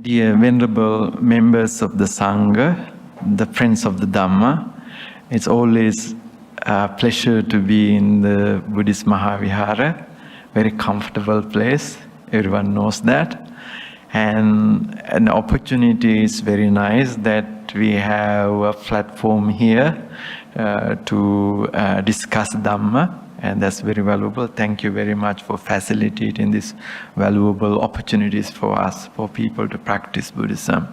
Dear venerable members of the Sangha, the friends of the Dhamma, it's always a pleasure to be in the Buddhist Maha Vihara, very comfortable place, everyone knows that. And an opportunity is very nice that we have a platform here to discuss Dhamma, and that's very valuable. Thank you very much for facilitating these valuable opportunities for us, for people to practice Buddhism.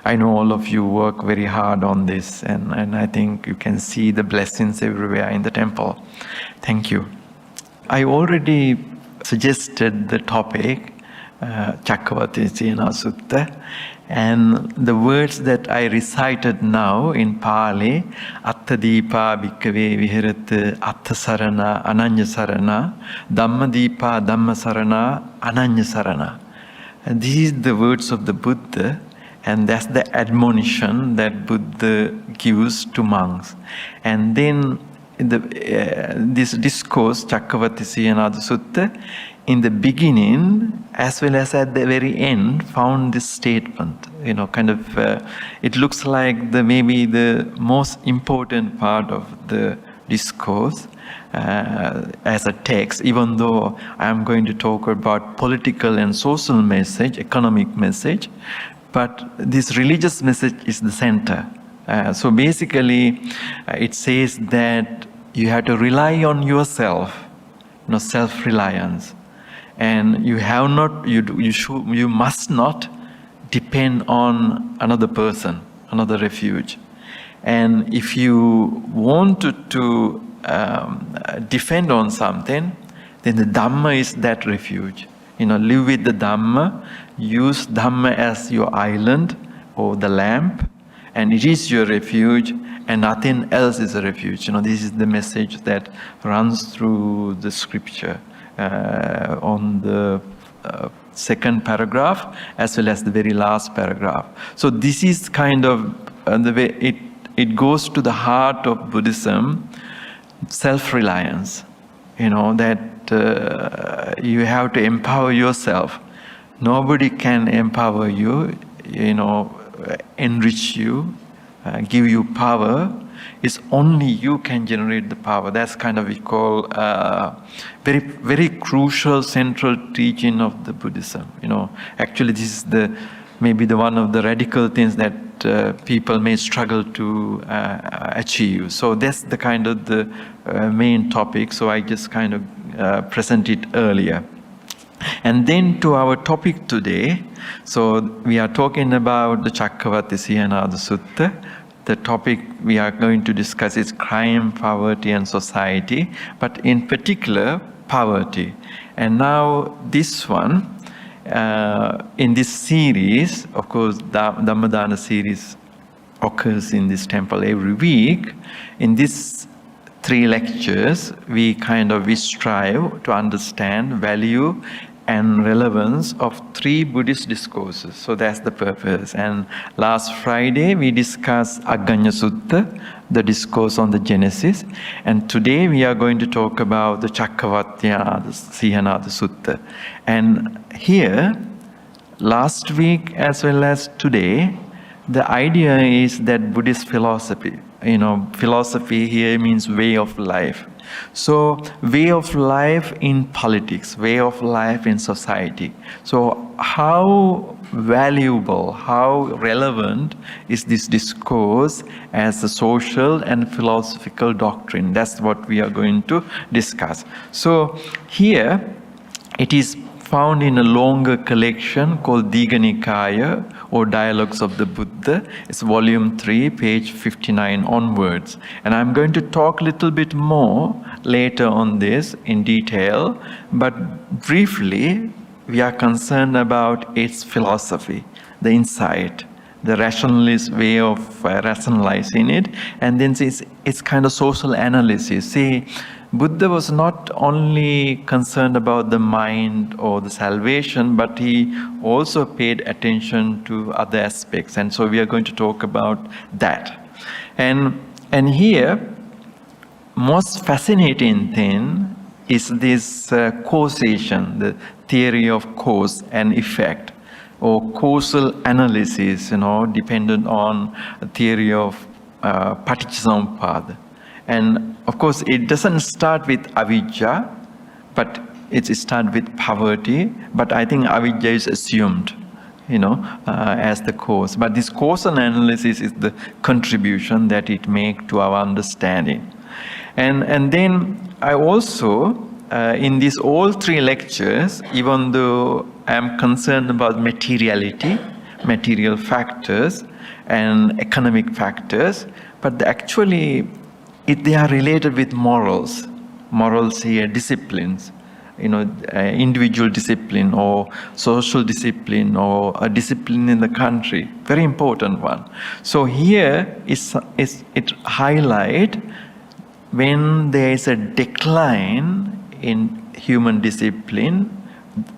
I know all of you work very hard on this, and I think you can see the blessings everywhere in the temple. Thank you. I already suggested the topic, Cakkavattisihanda Sutta, and the words that I recited now in Pali, Attadipa bhikkhave viharata atthasarana ananyasarana, Dhammadipa dhammasarana ananyasarana. And these are the words of the Buddha, and that's the admonition that Buddha gives to monks. And then this discourse, Cakkavattisihanda Sutta, in the beginning as well as at the very end, found this statement. It looks like maybe the most important part of the discourse as a text, even though I am going to talk about political and social message, economic message, but this religious message is the center. So basically, it says that you have to rely on yourself, self-reliance. And you must not depend on another person, another refuge. And if you want to defend on something, then the Dhamma is that refuge. Live with the Dhamma, use Dhamma as your island or the lamp, and it is your refuge, and nothing else is a refuge. This is the message that runs through the scripture. On the second paragraph as well as the very last paragraph. So this is kind of the way it goes to the heart of Buddhism, self-reliance. That you have to empower yourself. Nobody can empower you, enrich you, give you power. It's only you can generate the power. That's kind of we call very, very crucial central teaching of the Buddhism. Actually, this is maybe one of the radical things that people may struggle to achieve. So that's the kind of the main topic. So I just kind of present it earlier. And then to our topic today. So we are talking about the Cakkavattisihanda Sutta. The topic we are going to discuss is crime, poverty, and society, but in particular, poverty. And now this one, in this series, of course, Dhammadana series occurs in this temple every week. In these 3 lectures, we strive to understand value and relevance of 3 Buddhist discourses. So that's the purpose. And last Friday, we discussed Agganya Sutta, the discourse on the Genesis. And today, we are going to talk about the Cakkavattisihanda Sutta. And here, last week as well as today, the idea is that Buddhist philosophy, philosophy here means way of life. So, way of life in politics, way of life in society. So, how valuable, how relevant is this discourse as a social and philosophical doctrine? That's what we are going to discuss. So, here it is found in a longer collection called Digha Nikaya or Dialogues of the Buddha. It's volume 3, page 59 onwards. And I'm going to talk a little bit more later on this in detail, but briefly, we are concerned about its philosophy, the insight, the rationalist way of rationalizing it, and then it's kind of social analysis. See, Buddha was not only concerned about the mind or the salvation, but he also paid attention to other aspects. And so we are going to talk about that. And here, most fascinating thing is this causation, the theory of cause and effect, or causal analysis, dependent on a theory of Paticcasamuppada. And of course, it doesn't start with avijja, but it starts with poverty. But I think avijja is assumed, as the cause. But this causal analysis is the contribution that it makes to our understanding. And then I also, in these all three lectures, even though I'm concerned about materiality, material factors, and economic factors, but actually they are related with morals. Morals here, disciplines, individual discipline or social discipline or a discipline in the country, very important one. So here it highlight when there is a decline in human discipline,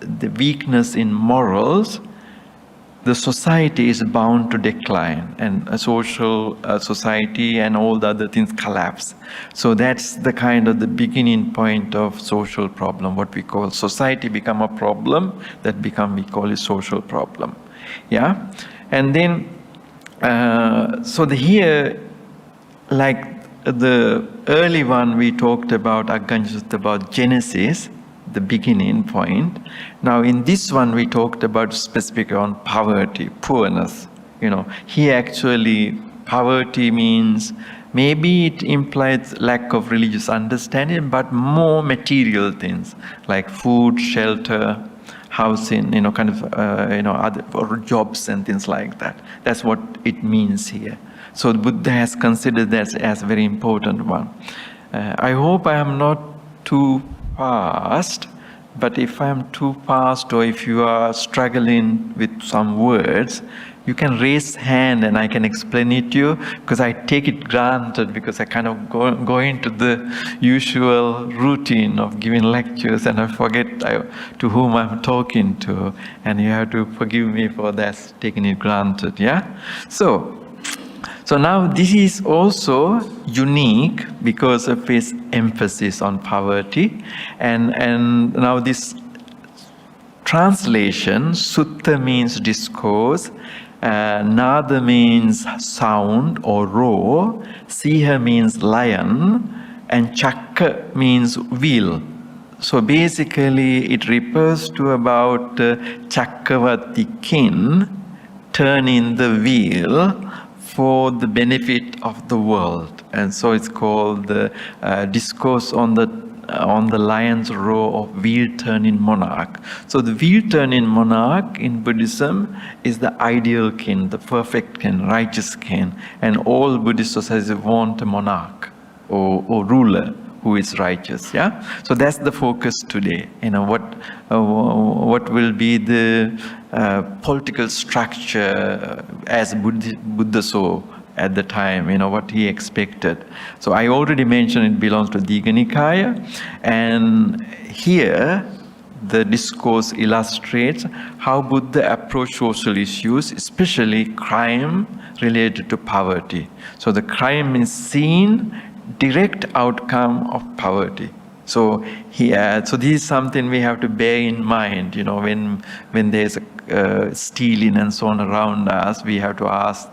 the weakness in morals, the society is bound to decline, and a social society and all the other things collapse. So that's the kind of the beginning point of social problem, what we call society become a problem, we call it social problem. Yeah? And then, here, like the early one we talked about, about Genesis, the beginning point. Now in this one we talked about specific on poverty, poorness. Here actually poverty means, maybe it implies lack of religious understanding, but more material things like food, shelter, housing, other or jobs and things like that. That's what it means here. So Buddha has considered that as a very important one. I hope I am not too fast, but if I am too fast or if you are struggling with some words, you can raise hand and I can explain it to you, because I take it granted because I kind of go into the usual routine of giving lectures and I forget to whom I'm talking to, and you have to forgive me for that, taking it granted, yeah? So now this is also unique because of its emphasis on poverty, and now this translation, sutta means discourse, nada means sound or roar, siha means lion, and chakka means wheel. So basically it refers to about Cakkavattikin turning the wheel for the benefit of the world, and so it's called the discourse on the lion's roar of wheel-turning monarch. So the wheel-turning monarch in Buddhism is the ideal king, the perfect king, righteous king, and all Buddhist societies want a monarch or ruler who is righteous. Yeah. So that's the focus today. What will be the political structure as Buddha saw at the time, what he expected. So I already mentioned it belongs to Digha Nikaya, and here the discourse illustrates how Buddha approached social issues, especially crime related to poverty. So the crime is seen direct outcome of poverty. So this is something we have to bear in mind. When there's stealing and so on around us, we have to ask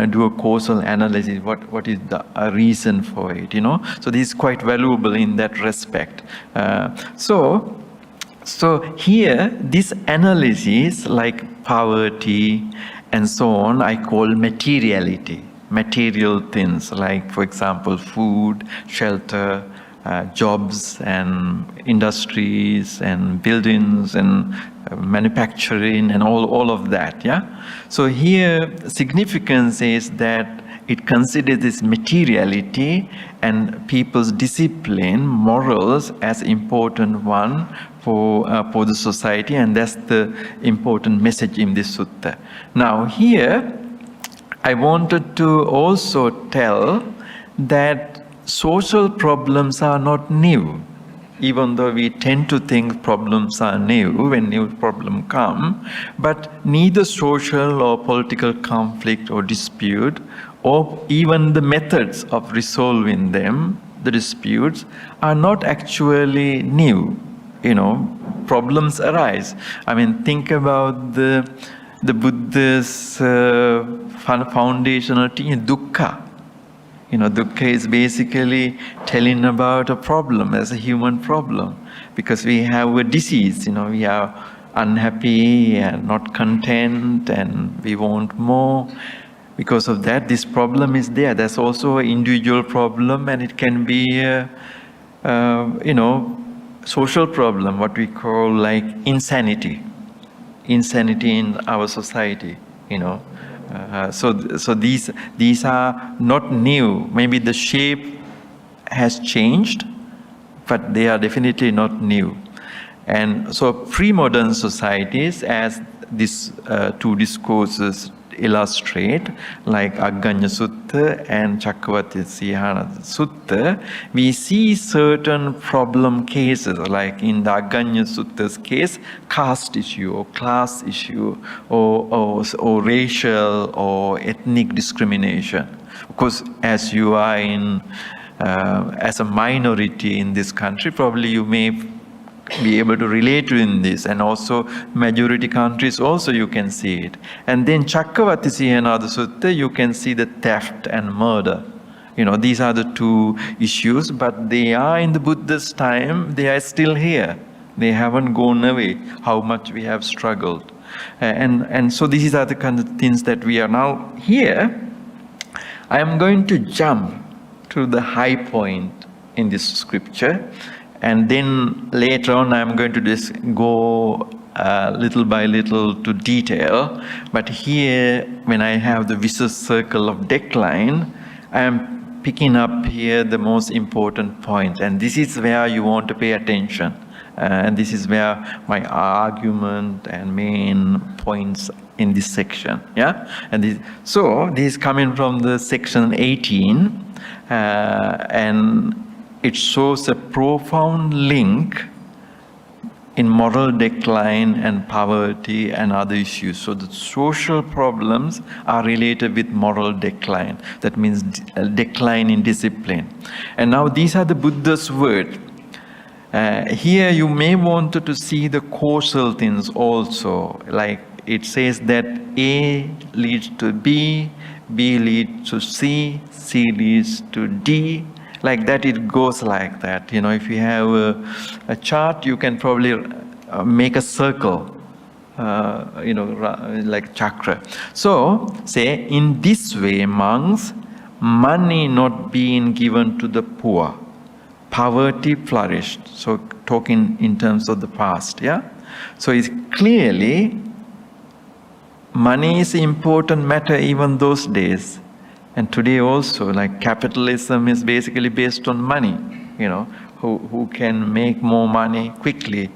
do a causal analysis. What is the reason for it? So this is quite valuable in that respect. So here this analysis, like poverty and so on, I call materiality. Material things like, for example, food, shelter, jobs and industries and buildings and manufacturing and all of that, yeah? So here significance is that it considers this materiality and people's discipline, morals as important one for the society, and that's the important message in this sutta. Now here, I wanted to also tell that social problems are not new, even though we tend to think problems are new when new problems come, but neither social or political conflict or dispute, or even the methods of resolving them, the disputes, are not actually new. problems arise. I mean, think about the Buddha's foundational teaching, dukkha. Dukkha is basically telling about a problem as a human problem, because we have a disease. We are unhappy and not content, and we want more. Because of that, this problem is there. That's also an individual problem, and it can be a, social problem, what we call like insanity in our society. So these are not new. Maybe the shape has changed, but they are definitely not new. And so pre-modern societies, as these two discourses illustrate, like Agganya Sutta and Cakkavattisihanda Sutta, we see certain problem cases, like in the Agganya Sutta's case, caste issue or class issue or racial or ethnic discrimination. Of course, as you are as a minority in this country, probably you may be able to relate to in this, and also majority countries also you can see it. And then Cakkavattisihanda Sutta, you can see the theft and murder. These are the two issues, but they are in the Buddha's time, they are still here. They haven't gone away, how much we have struggled. And so these are the kind of things that we are now here. I am going to jump to the high point in this scripture, and then later on I'm going to just go little by little to detail. But here, when I have the vicious circle of decline, I am picking up here the most important point. And this is where you want to pay attention. And this is where my argument and main points in this section. Yeah. And this is coming from the section 18, and it shows a profound link in moral decline and poverty and other issues. So the social problems are related with moral decline. That means decline in discipline. And now these are the Buddha's words. Here you may want to see the causal things also. Like it says that A leads to B, B leads to C, C leads to D. Like that, it goes like that. If you have a chart, you can probably make a circle, like chakra. So, say, in this way, monks, money not being given to the poor, poverty flourished. So, talking in terms of the past, yeah? So, it's clearly, money is an important matter even those days. And today also, like capitalism is basically based on money, who can make more money quickly,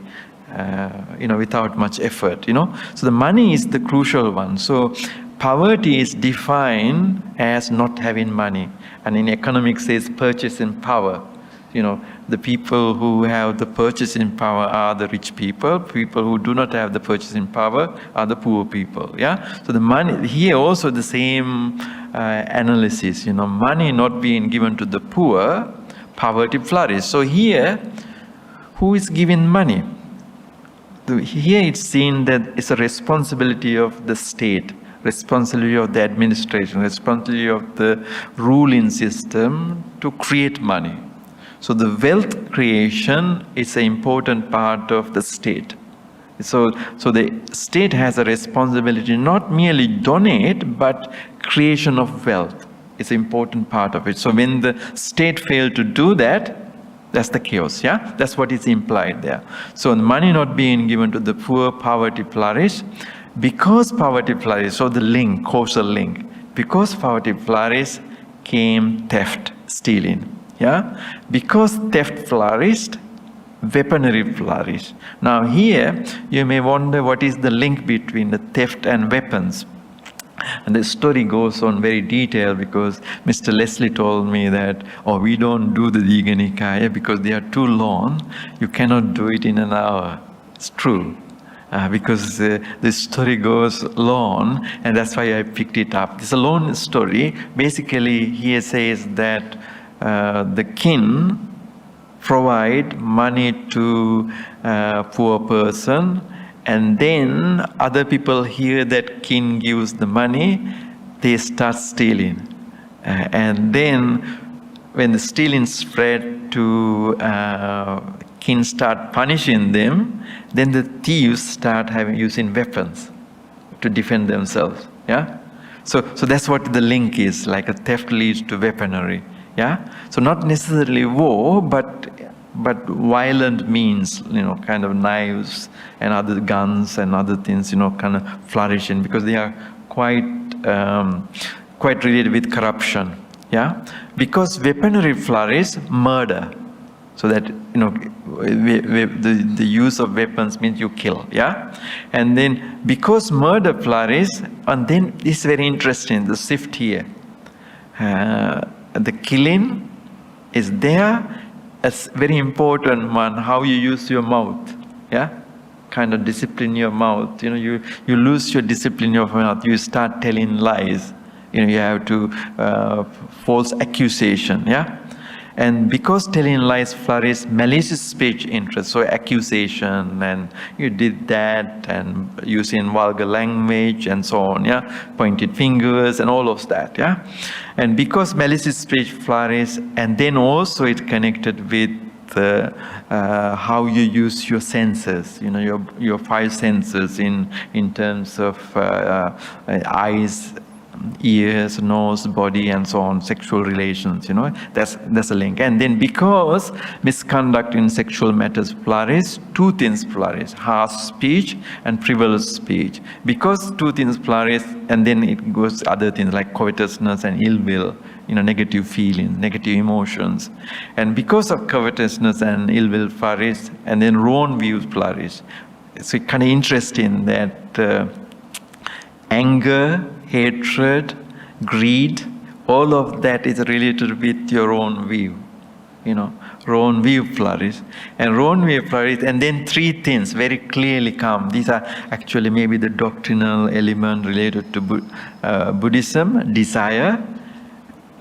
without much effort, So the money is the crucial one. So poverty is defined as not having money. And in economics, it's purchasing power. The people who have the purchasing power are the rich people. People who do not have the purchasing power are the poor people. Yeah. So the money here also the same analysis. Money not being given to the poor, poverty flourishes. So here, who is giving money? Here it's seen that it's a responsibility of the state, responsibility of the administration, responsibility of the ruling system to create money. So the wealth creation is an important part of the state. So the state has a responsibility not merely donate, but creation of wealth is an important part of it. So when the state failed to do that, that's the chaos, yeah? That's what is implied there. So the money not being given to the poor, poverty flourished. Because poverty flourished, so the link, causal link. Because poverty flourished, came theft, stealing. Yeah? Because theft flourished, weaponry flourished. Now here, you may wonder what is the link between the theft and weapons. And the story goes on very detailed because Mr. Leslie told me that, we don't do the Digha Nikaya because they are too long. You cannot do it in an hour. It's true. Because the story goes long, and that's why I picked it up. It's a long story. Basically, he says that the king provide money to a poor person, and then other people hear that king gives the money, they start stealing. And then when the stealing spread to king start punishing them, then the thieves start using weapons to defend themselves. Yeah? So that's what the link is, like a theft leads to weaponry. Yeah? So not necessarily war, but violent means, kind of knives and other guns and other things, kind of flourishing, because they are quite related with corruption. Yeah? Because weaponry flourish, murder. So that, the use of weapons means you kill. Yeah? And then because murder flourish, and then it's very interesting, the shift here. The killing is there. A very important one, how you use your mouth. Yeah? Kind of discipline your mouth. You lose your discipline of mouth. You start telling lies. You have to false accusation. Yeah? And because telling lies flourish, malicious speech interest, so accusation, and you did that, and using vulgar language, and so on, yeah, pointed fingers, and all of that, yeah. And because malicious speech flourish, and then also it's connected with how you use your senses, your five senses in terms of eyes, ears, nose, body, and so on, sexual relations, that's a link. And then because misconduct in sexual matters flourish, two things flourish, harsh speech and frivolous speech. Because two things flourish, and then it goes other things like covetousness and ill will, negative feelings, negative emotions. And because of covetousness and ill will flourish, and then wrong views flourish. So it's kind of interesting that anger, hatred, greed, all of that is related with your own view. Wrong view flourish. And wrong view flourish, and then three things very clearly come. These are actually maybe the doctrinal element related to Buddhism: desire,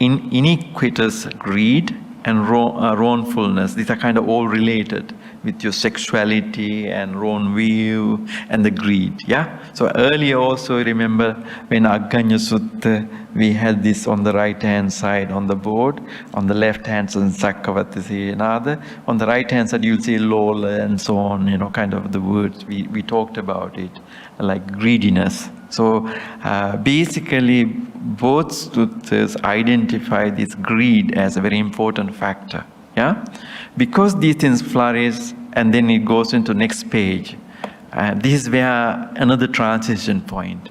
iniquitous greed, and wrongfulness. These are kind of all related with your sexuality and wrong view and the greed. Yeah. So earlier also, remember when Agganya Sutta, we had this on the right hand side on the board, on the left hand side Cakkavattisihanda. On the right hand side you'll see Lola and so on. Kind of the words we talked about it, like greediness. So basically, both suttas identify this greed as a very important factor. Yeah, because these things flourish, and then it goes into next page. This is where another transition point.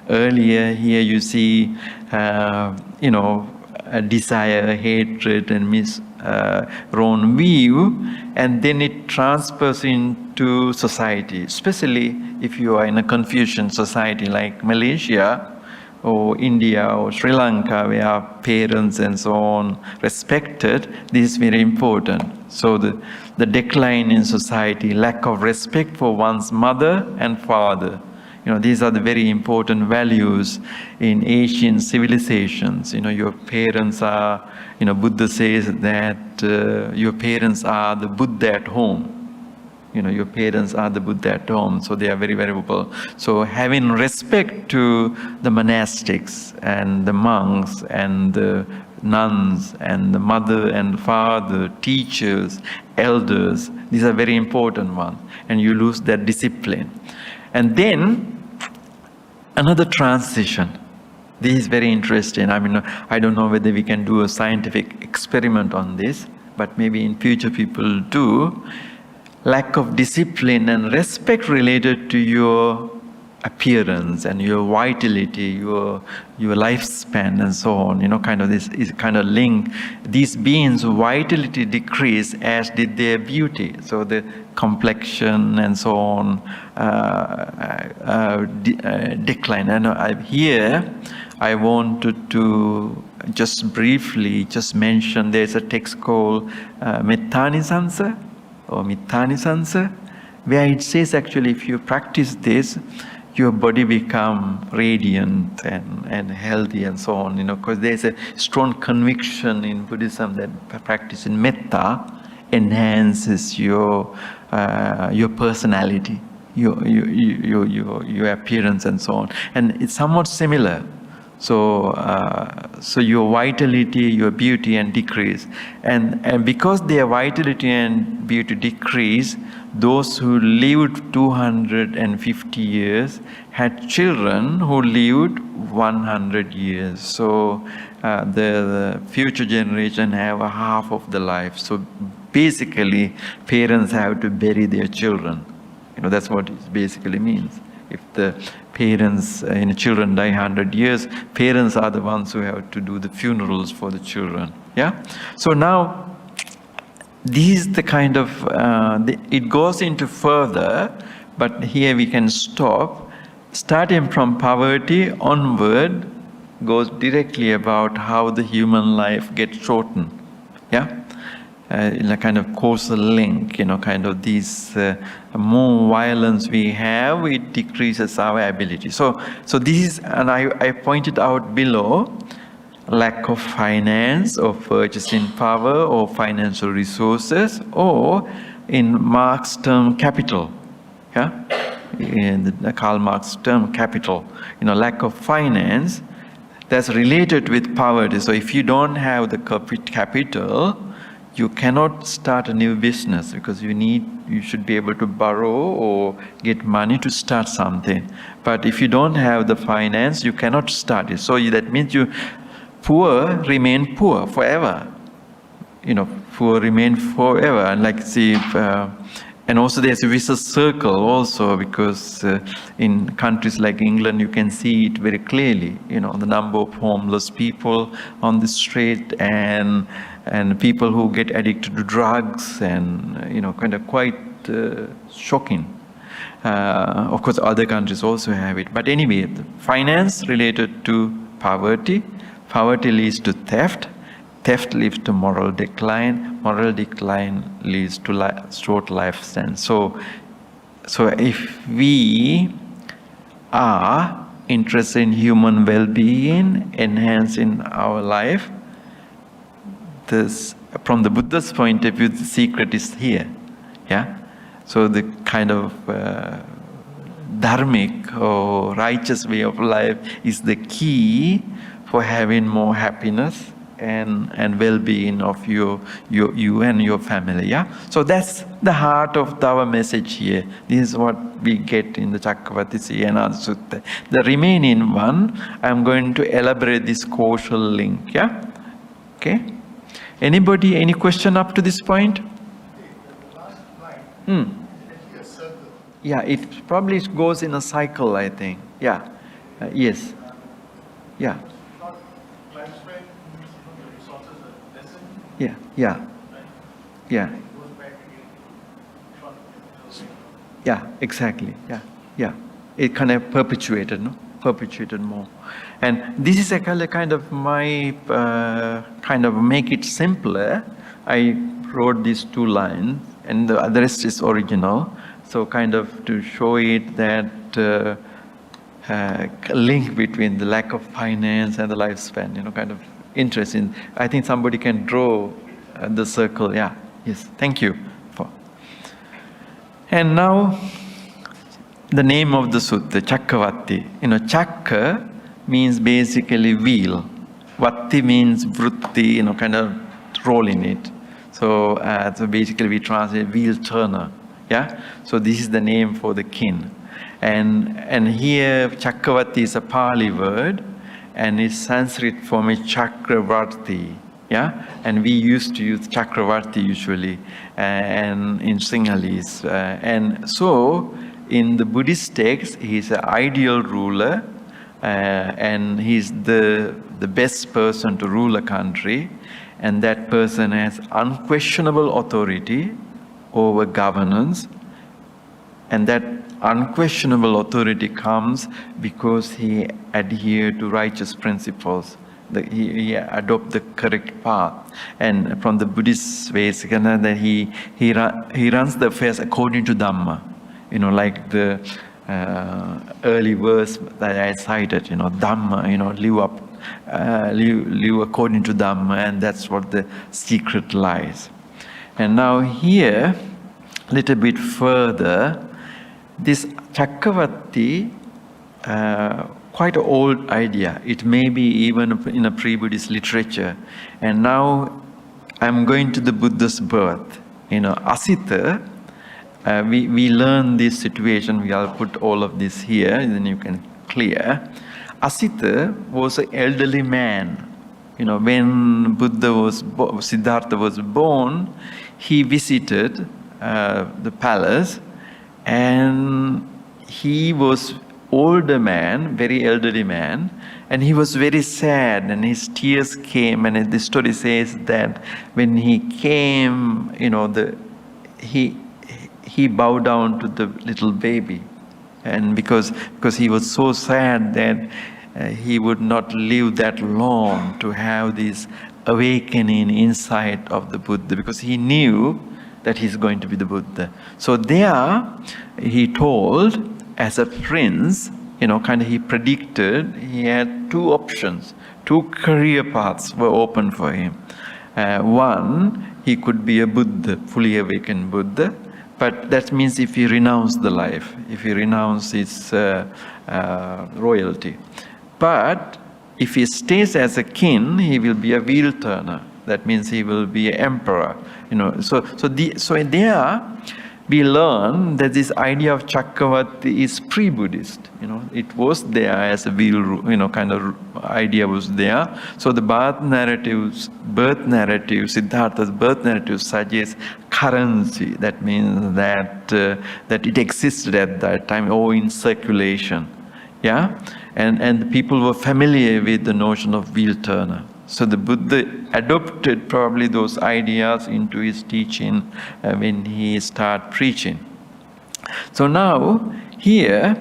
Earlier here you see, desire, hatred, and wrong view, and then it transfers into society, especially if you are in a Confucian society like Malaysia or India or Sri Lanka, where parents and so on respected. This is very important. So the decline in society, lack of respect for one's mother and father. These are the very important values in Asian civilizations. Your parents are, Buddha says that your parents are the Buddha at home. Your parents are the Buddha at home, so they are very valuable. So having respect to the monastics and the monks and the nuns and the mother and father, teachers, elders, these are very important ones. And you lose that discipline. And then another transition. This is very interesting. I don't know whether we can do a scientific experiment on this, but maybe in future people do. Lack of discipline and respect related to your appearance and your vitality, your lifespan and so on, kind of this is kind of linked. These beings' vitality decrease as did their beauty. So the complexion and so on decline. And here I wanted to just briefly mention there's a text called Mettanisansa or Mittanisansa, where it says actually if you practice this, your body become radiant and healthy and so on, because there's a strong conviction in Buddhism that practicing metta enhances your personality, your appearance and so on. And it's somewhat similar. So your vitality, your beauty and decrease. And because their vitality and beauty decrease, those who lived 250 years had children who lived 100 years. So the future generation have a half of the life. So basically, parents have to bury their children. That's what it basically means. If the parents, children die 100 years, parents are the ones who have to do the funerals for the children. Yeah. So now, this is the kind of, it goes into further, but here we can stop. Starting from poverty onward, goes directly about how the human life gets shortened. Yeah. In a kind of causal link, kind of these more violence we have, it decreases our ability. So this is, and I pointed out below, lack of finance or purchasing power or financial resources, or in Marx term, capital. Yeah, in the Karl Marx term, capital. Lack of finance, that's related with poverty. So if you don't have the capital, you cannot start a new business because you should be able to borrow or get money to start something. But if you don't have the finance, you cannot start it. So that means poor remain poor forever. Poor remain forever. And and also there's a vicious circle also, because in countries like England, you can see it very clearly, the number of homeless people on the street and people who get addicted to drugs and, kind of quite shocking. Of course, other countries also have it. But anyway, finance related to poverty. Poverty leads to theft. Theft leads to moral decline. Moral decline leads to short lifespan. So if we are interested in human well-being, enhancing our life, from the Buddha's point of view, the secret is here. Yeah. So the kind of dharmic or righteous way of life is the key for having more happiness and well-being of you and your family. Yeah. So that's the heart of our message here. This is what we get in the Cakkavattisihanda Sutta. The remaining one, I'm going to elaborate this causal link. Yeah. Okay. Anybody, any question up to this point? The last line, is actually a circle. Yeah, it probably goes in a cycle, I think. Yeah. Yes. Yeah. Lifespan means the resources are lessened. Yeah. Yeah. Right? Yeah. It goes back again. Short. Yeah, exactly. Yeah. Yeah. It kind of perpetuated, no? Perpetuated more. And this is actually kind of my, kind of make it simpler. I wrote these 2 lines and the rest is original. So kind of to show it that link between the lack of finance and the lifespan, kind of interesting. I think somebody can draw the circle. Yeah. Yes. Thank you. And now, the name of the sutta, Cakkavatti. Chakka means basically wheel. Vatti means vritti, kind of roll in it. So basically we translate wheel turner. Yeah. So this is the name for the kin. And here Cakkavatti is a Pali word, and its Sanskrit form is Chakravarti. Yeah. And we used to use Chakravarti usually, and in Sinhalese. And so in the Buddhist text, he's an ideal ruler, and he's the best person to rule a country, and that person has unquestionable authority over governance, and that unquestionable authority comes because he adheres to righteous principles. He adopts the correct path, and from the Buddhist ways, that he runs the affairs according to Dhamma. Like the early verse that I cited, Dhamma, live according to Dhamma, and that's what the secret lies. And now here, a little bit further, this Cakkavatti, quite an old idea. It may be even in a pre-Buddhist literature. And now I'm going to the Buddha's birth. Asita, we learn this situation. I'll put all of this here, and then you can clear. Asita was an elderly man. When Siddhartha was born, he visited the palace, and he was older man, very elderly man, and he was very sad, and his tears came. And the story says that when he came, he bowed down to the little baby, and because he was so sad that he would not live that long to have this awakening inside of the Buddha, because he knew that he's going to be the Buddha. So there, he told, as a prince, he predicted he had two options, two career paths were open for him. One, he could be a Buddha, fully awakened Buddha, but that means if he renounced the life, if he renounced his royalty. But if he stays as a king, he will be a wheel turner. That means he will be an emperor. So there we learn that this idea of Cakkavatti is pre-Buddhist. It was there as a wheel, kind of idea was there. So the birth narrative, Siddhartha's birth narrative suggests currency. That means that it existed at that time, or in circulation. Yeah, and people were familiar with the notion of wheel turner. So the Buddha adopted probably those ideas into his teaching when he started preaching. So now here,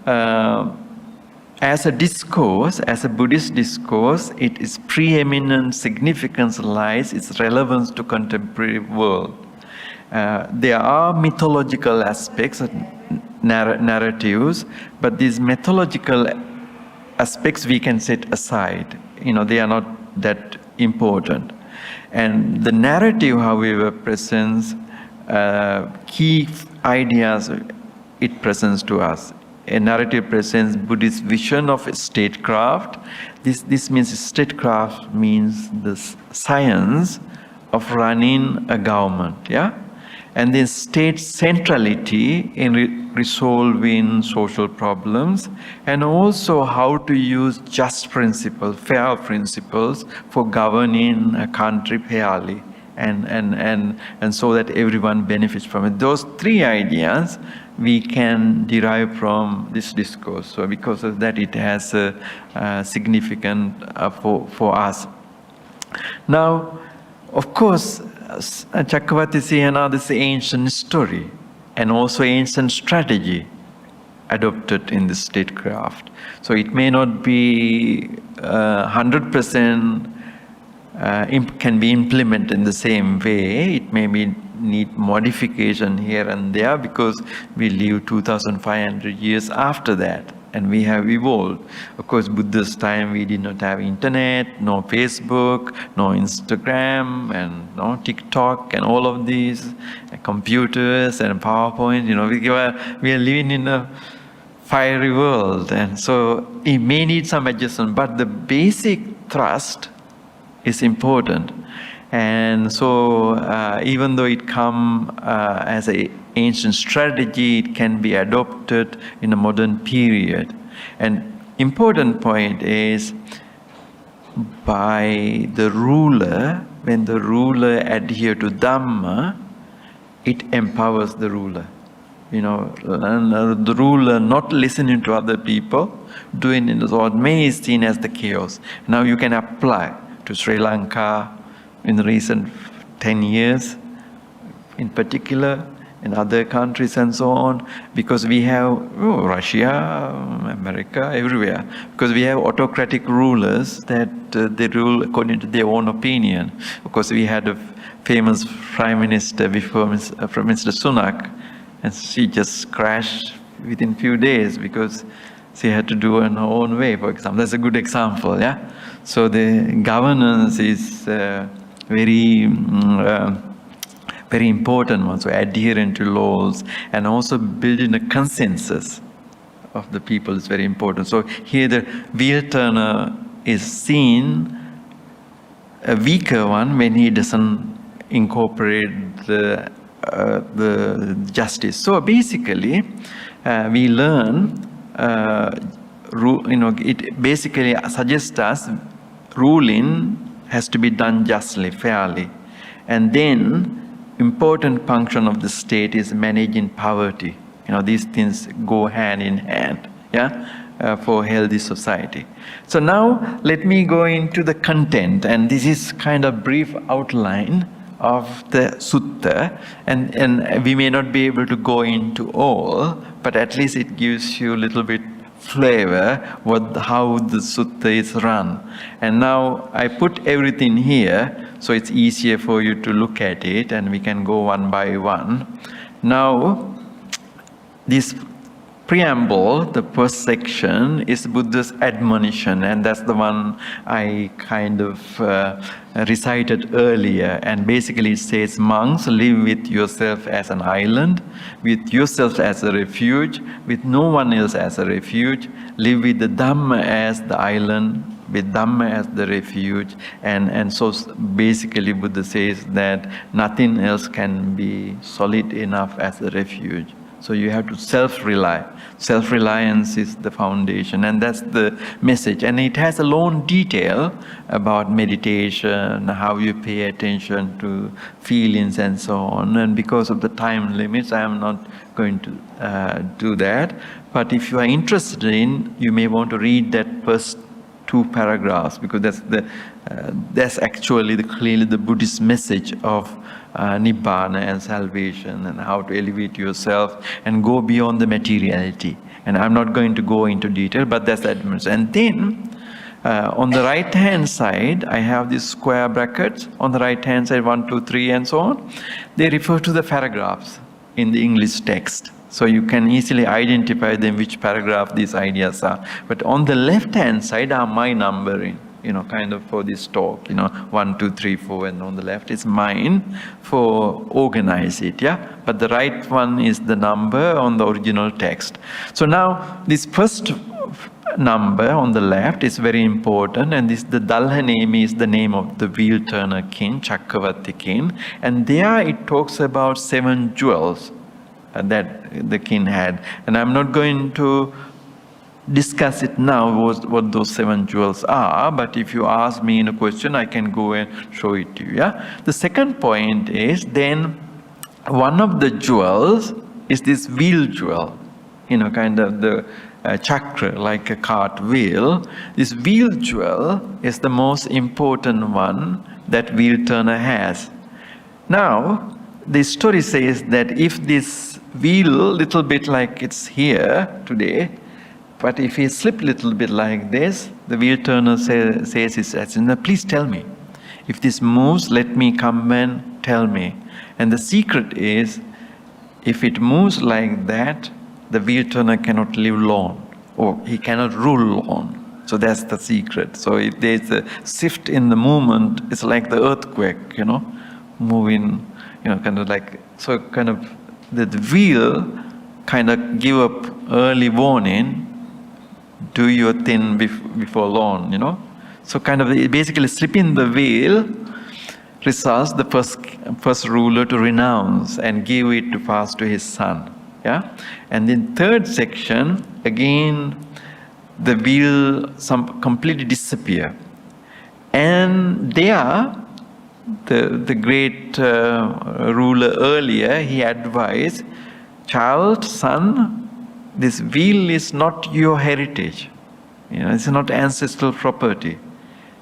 as a discourse, as a Buddhist discourse, its preeminent significance lies its relevance to contemporary world. There are mythological aspects, narratives, but these mythological aspects we can set aside. They are not that important. And the narrative, however, presents key ideas it presents to us. A narrative presents Buddhist vision of statecraft. This means statecraft means the science of running a government, yeah? And then state centrality in resolving social problems, and also how to use just principles, fair principles for governing a country fairly, and so that everyone benefits from it. Those three ideas we can derive from this discourse. So because of that, it has a significant for us. Now, of course, Cakkavattisihanda is the ancient story and also ancient strategy adopted in the statecraft. So it may not be 100% can be implemented in the same way. It may need modification here and there because we live 2,500 years after that. And we have evolved. Of course, Buddha's time we did not have internet, no Facebook, no Instagram, and no TikTok, and all of these computers and PowerPoint. We are living in a fiery world, and so it may need some adjustment. But the basic thrust is important, and so even though it comes as an ancient strategy, it can be adopted in a modern period. And important point is by the ruler, when the ruler adheres to Dhamma, it empowers the ruler. And the ruler not listening to other people, doing it what may is seen as the chaos. Now you can apply to Sri Lanka in the recent 10 years, in particular, in other countries and so on, because we have Russia, America, everywhere, because we have autocratic rulers that they rule according to their own opinion. Of course, we had a famous prime minister before, Prime Minister Sunak, and she just crashed within few days because she had to do it in her own way, for example. That's a good example, yeah? So the governance is very very important one. So adherent to laws and also building a consensus of the people is very important. So here the wheel turner is seen a weaker one when he doesn't incorporate the justice. So basically, we learn, it basically suggests us ruling has to be done justly, fairly. And then, important function of the state is managing poverty. These things go hand in hand, for healthy society. So now, let me go into the content, and this is kind of brief outline of the sutta, and we may not be able to go into all, but at least it gives you a little bit flavor how the sutta is run. And now I put everything here, so it's easier for you to look at it, and we can go one by one. Now, this preamble, the first section, is Buddha's admonition, and that's the one I kind of recited earlier. And basically it says, monks, live with yourself as an island, with yourself as a refuge, with no one else as a refuge. Live with the Dhamma as the island, with Dhamma as the refuge. And so basically Buddha says that nothing else can be solid enough as a refuge. So you have to self-rely. Self-reliance is the foundation, and that's the message. And it has a long detail about meditation, how you pay attention to feelings and so on. And because of the time limits, I am not going to do that. But if you are interested in, you may want to read that first 2 paragraphs, because that's actually clearly the Buddhist message of Nibbana and salvation, and how to elevate yourself and go beyond the materiality. And I'm not going to go into detail, but that's the admonition. And then on the right hand side, I have these square brackets. On the right hand side, 1, 2, 3, and so on. They refer to the paragraphs in the English text. So you can easily identify them, which paragraph these ideas are. But on the left hand side are my numbering, kind of for this talk, 1, 2, 3, 4, and on the left is mine for organize it, But the right one is the number on the original text. So now this first number on the left is very important, and the Dalhanemi is the name of the wheel turner king, Cakkavatti king, and there it talks about 7 jewels that the king had. And I'm not going to discuss it now, what those 7 jewels are, but if you ask me in a question, I can go and show it to you. The second point is, then one of the jewels is this wheel jewel, kind of the chakra, like a cart wheel. This wheel jewel is the most important one that wheel turner has. Now, the story says that if this wheel, little bit like it's here today, but if he slip little bit like this, the wheel turner says, please tell me. If this moves, let me come and tell me. And the secret is, if it moves like that, the wheel turner cannot live long, or he cannot rule long. So that's the secret. So if there's a shift in the movement, it's like the earthquake, moving, kind of like, so kind of the wheel kind of give up early warning, do your thing before long, So kind of basically slipping the wheel results the first ruler to renounce and give it to pass to his son. And in third section, again, the wheel completely disappear. And there, the great ruler earlier, he advised, child, son, this wheel is not your heritage. It's not ancestral property.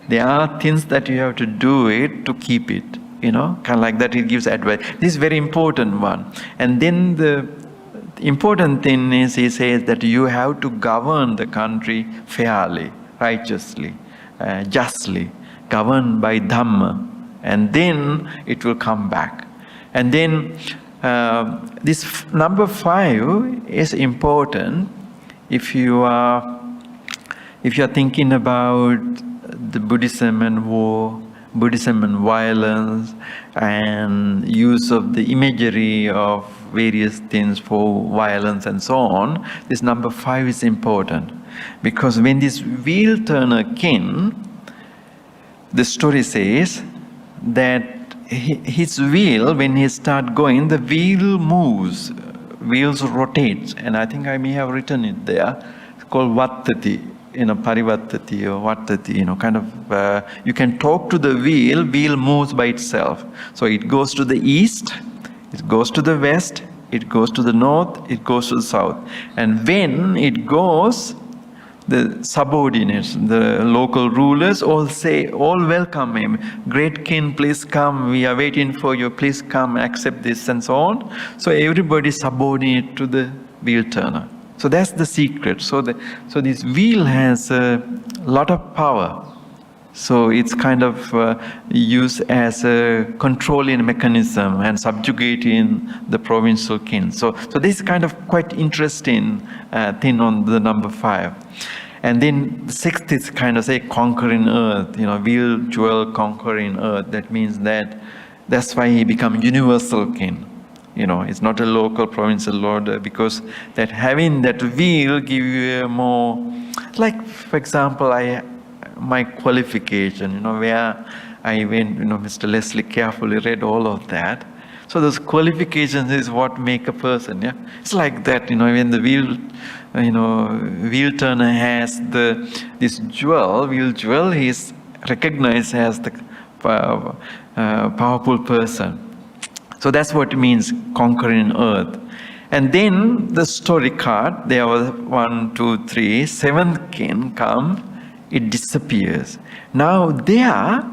There are things that you have to do it to keep it. Kind of like that, it gives advice. This is very important one. And then the important thing is, he says that you have to govern the country fairly, righteously, justly, governed by Dhamma. And then it will come back. And then this number 5 is important if you are thinking about the Buddhism and war Buddhism and violence, and use of the imagery of various things for violence and so on, this number 5 is important. Because when this wheel turner kin, the story says that his wheel, when he start going, the wheel moves, wheels rotates, and I think I may have written it there. It's called Vattati, Parivattati or Vattati, kind of, you can talk to the wheel moves by itself. So it goes to the east, it goes to the west, it goes to the north, it goes to the south. And when it goes, the subordinates, the local rulers all welcome him. Great king, please come, we are waiting for you, please come, accept this, and so on. So everybody subordinate to the wheel turner. So that's the secret. So this wheel has a lot of power. So it's kind of used as a controlling mechanism and subjugating the provincial king. So this is kind of quite interesting thing on the number 5. And then the 6th is kind of say conquering earth, wheel jewel conquering earth. That means that's why he become universal king. It's not a local provincial lord, because that having that wheel give you a more, like for example, my qualification, where I went, Mr. Leslie carefully read all of that. So those qualifications is what make a person, yeah. It's like that, when the wheel, wheel turner has this wheel jewel, he is recognized as the powerful person. So that's what it means, conquering earth. And then the story card, there was 1, 2, 3, 7th king come, it disappears. Now there,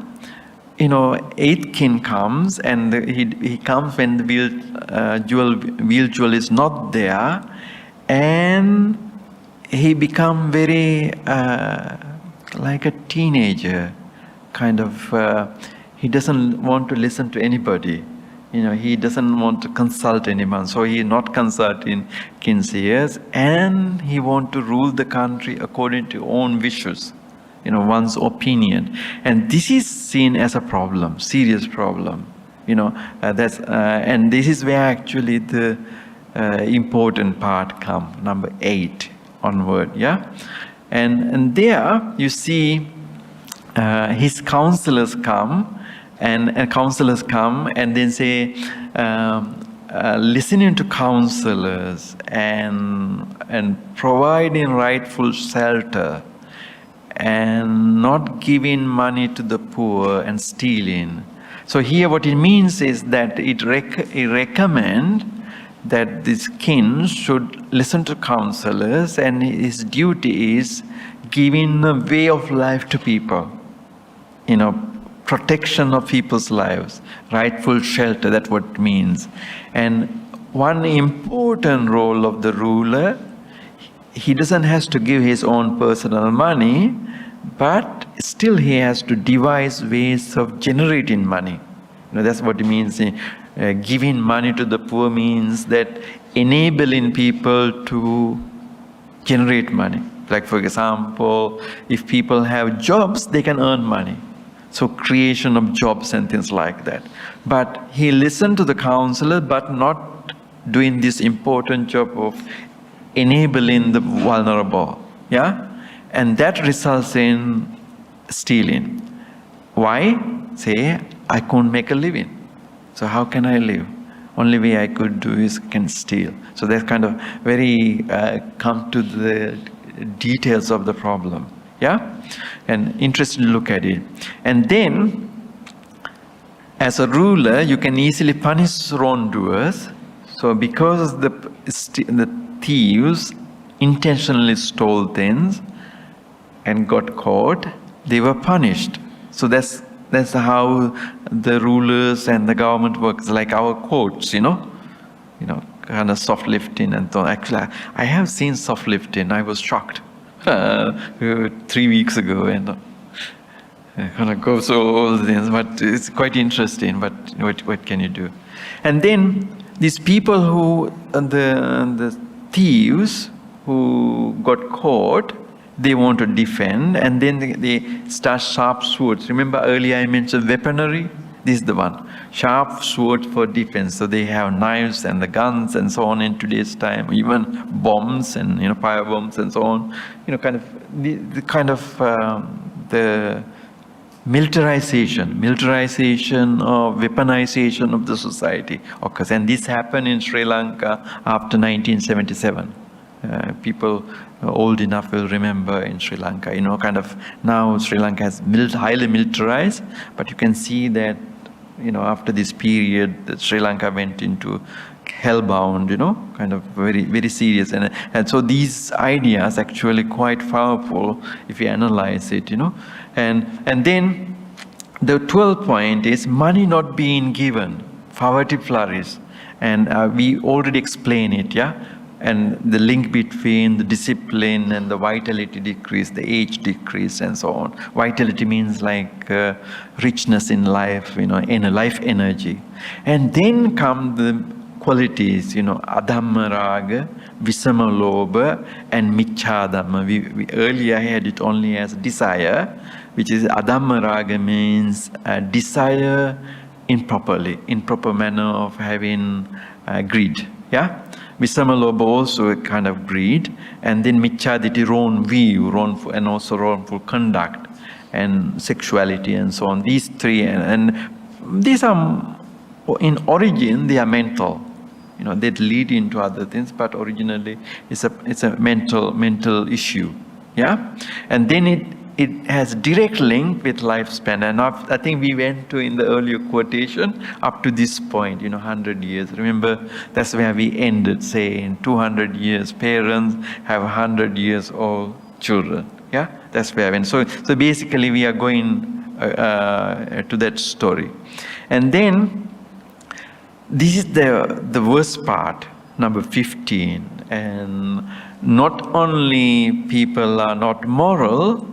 8th king comes, and he comes when the wheel jewel is not there, and he become very like a teenager, kind of, he doesn't want to listen to anybody. He doesn't want to consult anyone, so he is not consulting king's ears, and he want to rule the country according to own wishes, one's opinion. And this is seen as a problem, serious problem. And this is where actually the important part come, number 8 onward, yeah. And there you see his counselors come. And counselors come and then say, listening to counselors and providing rightful shelter and not giving money to the poor and stealing. So here what it means is that it recommend that this king should listen to counselors, and his duty is giving a way of life to people, protection of people's lives, rightful shelter, that's what it means. And one important role of the ruler, he doesn't have to give his own personal money, but still he has to devise ways of generating money. That's what it means. Giving money to the poor means that enabling people to generate money. Like for example, if people have jobs, they can earn money. So creation of jobs and things like that. But he listened to the counselor, but not doing this important job of enabling the vulnerable. Yeah? And that results in stealing. Why? Say, I couldn't make a living. So how can I live? Only way I could do is can steal. So that's kind of very come to the details of the problem. Yeah? And interesting to look at it. And then, as a ruler, you can easily punish wrongdoers. So because the thieves intentionally stole things and got caught, they were punished. So that's how the rulers and the government works, like our courts, kind of soft lifting and so on. Actually, I have seen soft lifting. I was shocked 3 weeks ago, and kind of go through all the things. But it's quite interesting. But what can you do? And then these people who the thieves who got caught, they want to defend, and then they start sharp swords. Remember earlier I mentioned weaponry? This is the one. Sharp swords for defense. So they have knives and the guns and so on in today's time, even bombs and fire bombs and so on. Kind of the militarization or weaponization of the society occurs, and this happened in Sri Lanka after 1977. People old enough will remember in Sri Lanka, now Sri Lanka is highly militarized, but you can see that, after this period, that Sri Lanka went into hellbound, kind of very, very serious. And so these ideas actually quite powerful if you analyze it, And then the 12th point is money not being given, poverty flourish. And we already explained it, yeah? And the link between the discipline and the vitality decrease, the age decrease, and so on. Vitality means like richness in life, in life energy. And then come the qualities, adhamma raga, visama lobha, and miccha dhamma. We earlier had it only as desire, which is adhamma raga means desire improper manner of having greed, yeah? Visama lobha also a kind of greed, and then micchaditi, wrong view, wrongful, and also wrongful conduct, and sexuality, and so on. These three, and these are, in origin, they are mental. They lead into other things, but originally it's a mental issue, yeah. And then it has direct link with lifespan, and I think we went to in the earlier quotation up to this point, 100 years. Remember, that's where we ended, saying 200 years parents have 100 years old children. Yeah, that's where I went. So basically we are going to that story, and then this is the worst part, number 15, and not only people are not moral,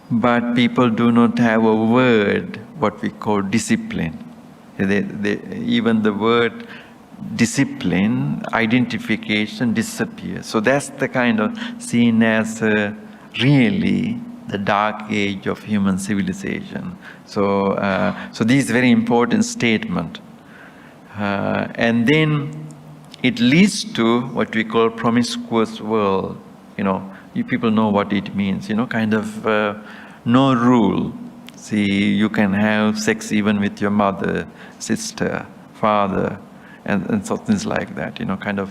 but people do not have a word, what we call discipline. Even the word discipline, identification disappears. So that's the kind of seen as really the dark age of human civilization. So this is a very important statement. And then it leads to what we call promiscuous world. You people know what it means, kind of no rule. See, you can have sex even with your mother, sister, father, and so things like that, kind of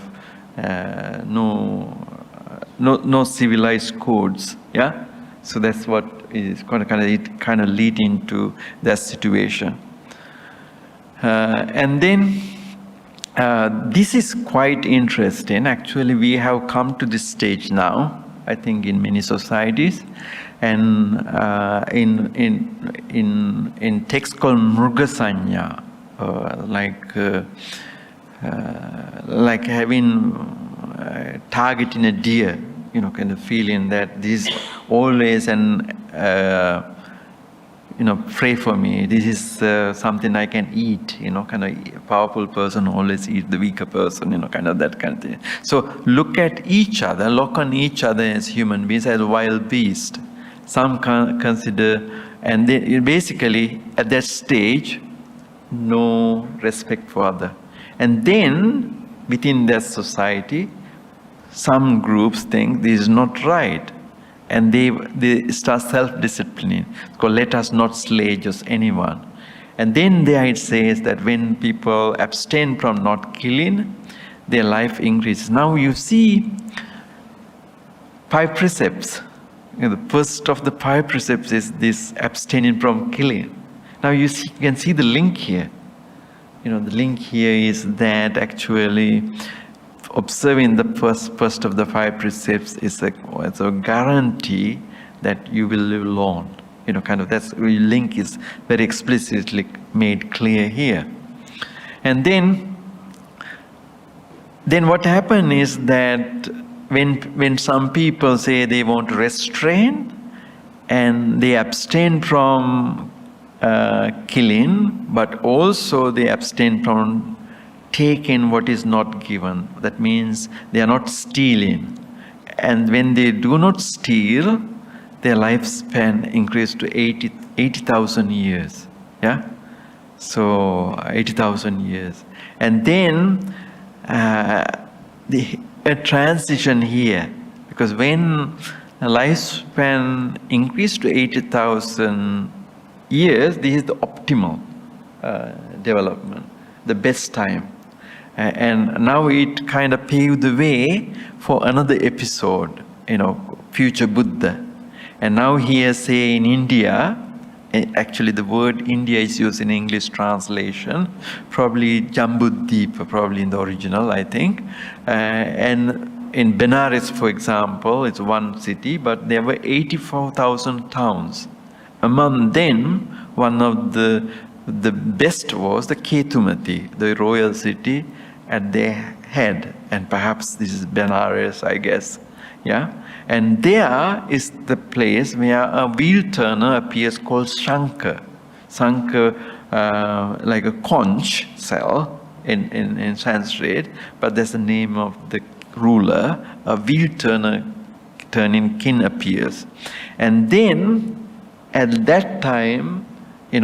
no civilized codes, yeah? So that's what is kind of leading to that situation. And then this is quite interesting. Actually, we have come to this stage now, I think, in many societies, and in text called Mrugasanya, like having targeting a deer, kind of feeling that this always and pray for me. This is something I can eat. Kind of powerful person always eat the weaker person. Kind of that kind of thing. So look at each other, look on each other as human beings, as wild beasts. Some consider, and they basically at that stage, no respect for other. And then within that society, some groups think this is not right. And they start self-disciplining. It's called, let us not slay just anyone. And then there it says that when people abstain from not killing, their life increases. Now you see 5 precepts. The first of the 5 precepts is this abstaining from killing. Now you can see the link here. The link here is that actually observing the first of the 5 precepts is a guarantee that you will live long. Kind of that's link is very explicitly made clear here. And then what happened is that when some people say they want to restrain and they abstain from killing, but also they abstain from taking what is not given. That means they are not stealing. and when they do not steal, their lifespan increased to 80,000 years. Yeah? So 80,000 years. And then a transition here, because when the lifespan increased to 80,000 years, this is the optimal development, the best time. And now it kind of paved the way for another episode, future Buddha. And now here, say in India, actually the word India is used in English translation, probably Jambudvipa, probably in the original, I think. And in Benares, for example, it's one city, but there were 84,000 towns. Among them, one of the best was the Ketumati, the royal city at their head. And perhaps this is Benares, I guess. Yeah? And there is the place where a wheel turner appears called Shankar. Shankar, like a conch shell in Sanskrit, but that's the name of the ruler. A wheel turning king appears. And then at that time, at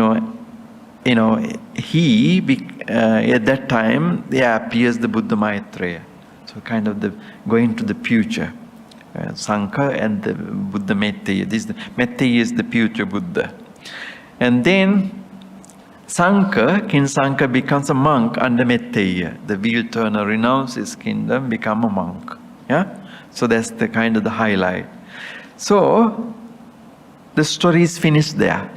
that time, there appears the Buddha Maitreya. So kind of going to the future. Sankha and the Buddha Metteyya. Metteyya is the future Buddha. And then Sankha, King Sankha becomes a monk under Metteyya. The wheel turner renounces his kingdom, become a monk. Yeah? So that's the kind of the highlight. So the story is finished there.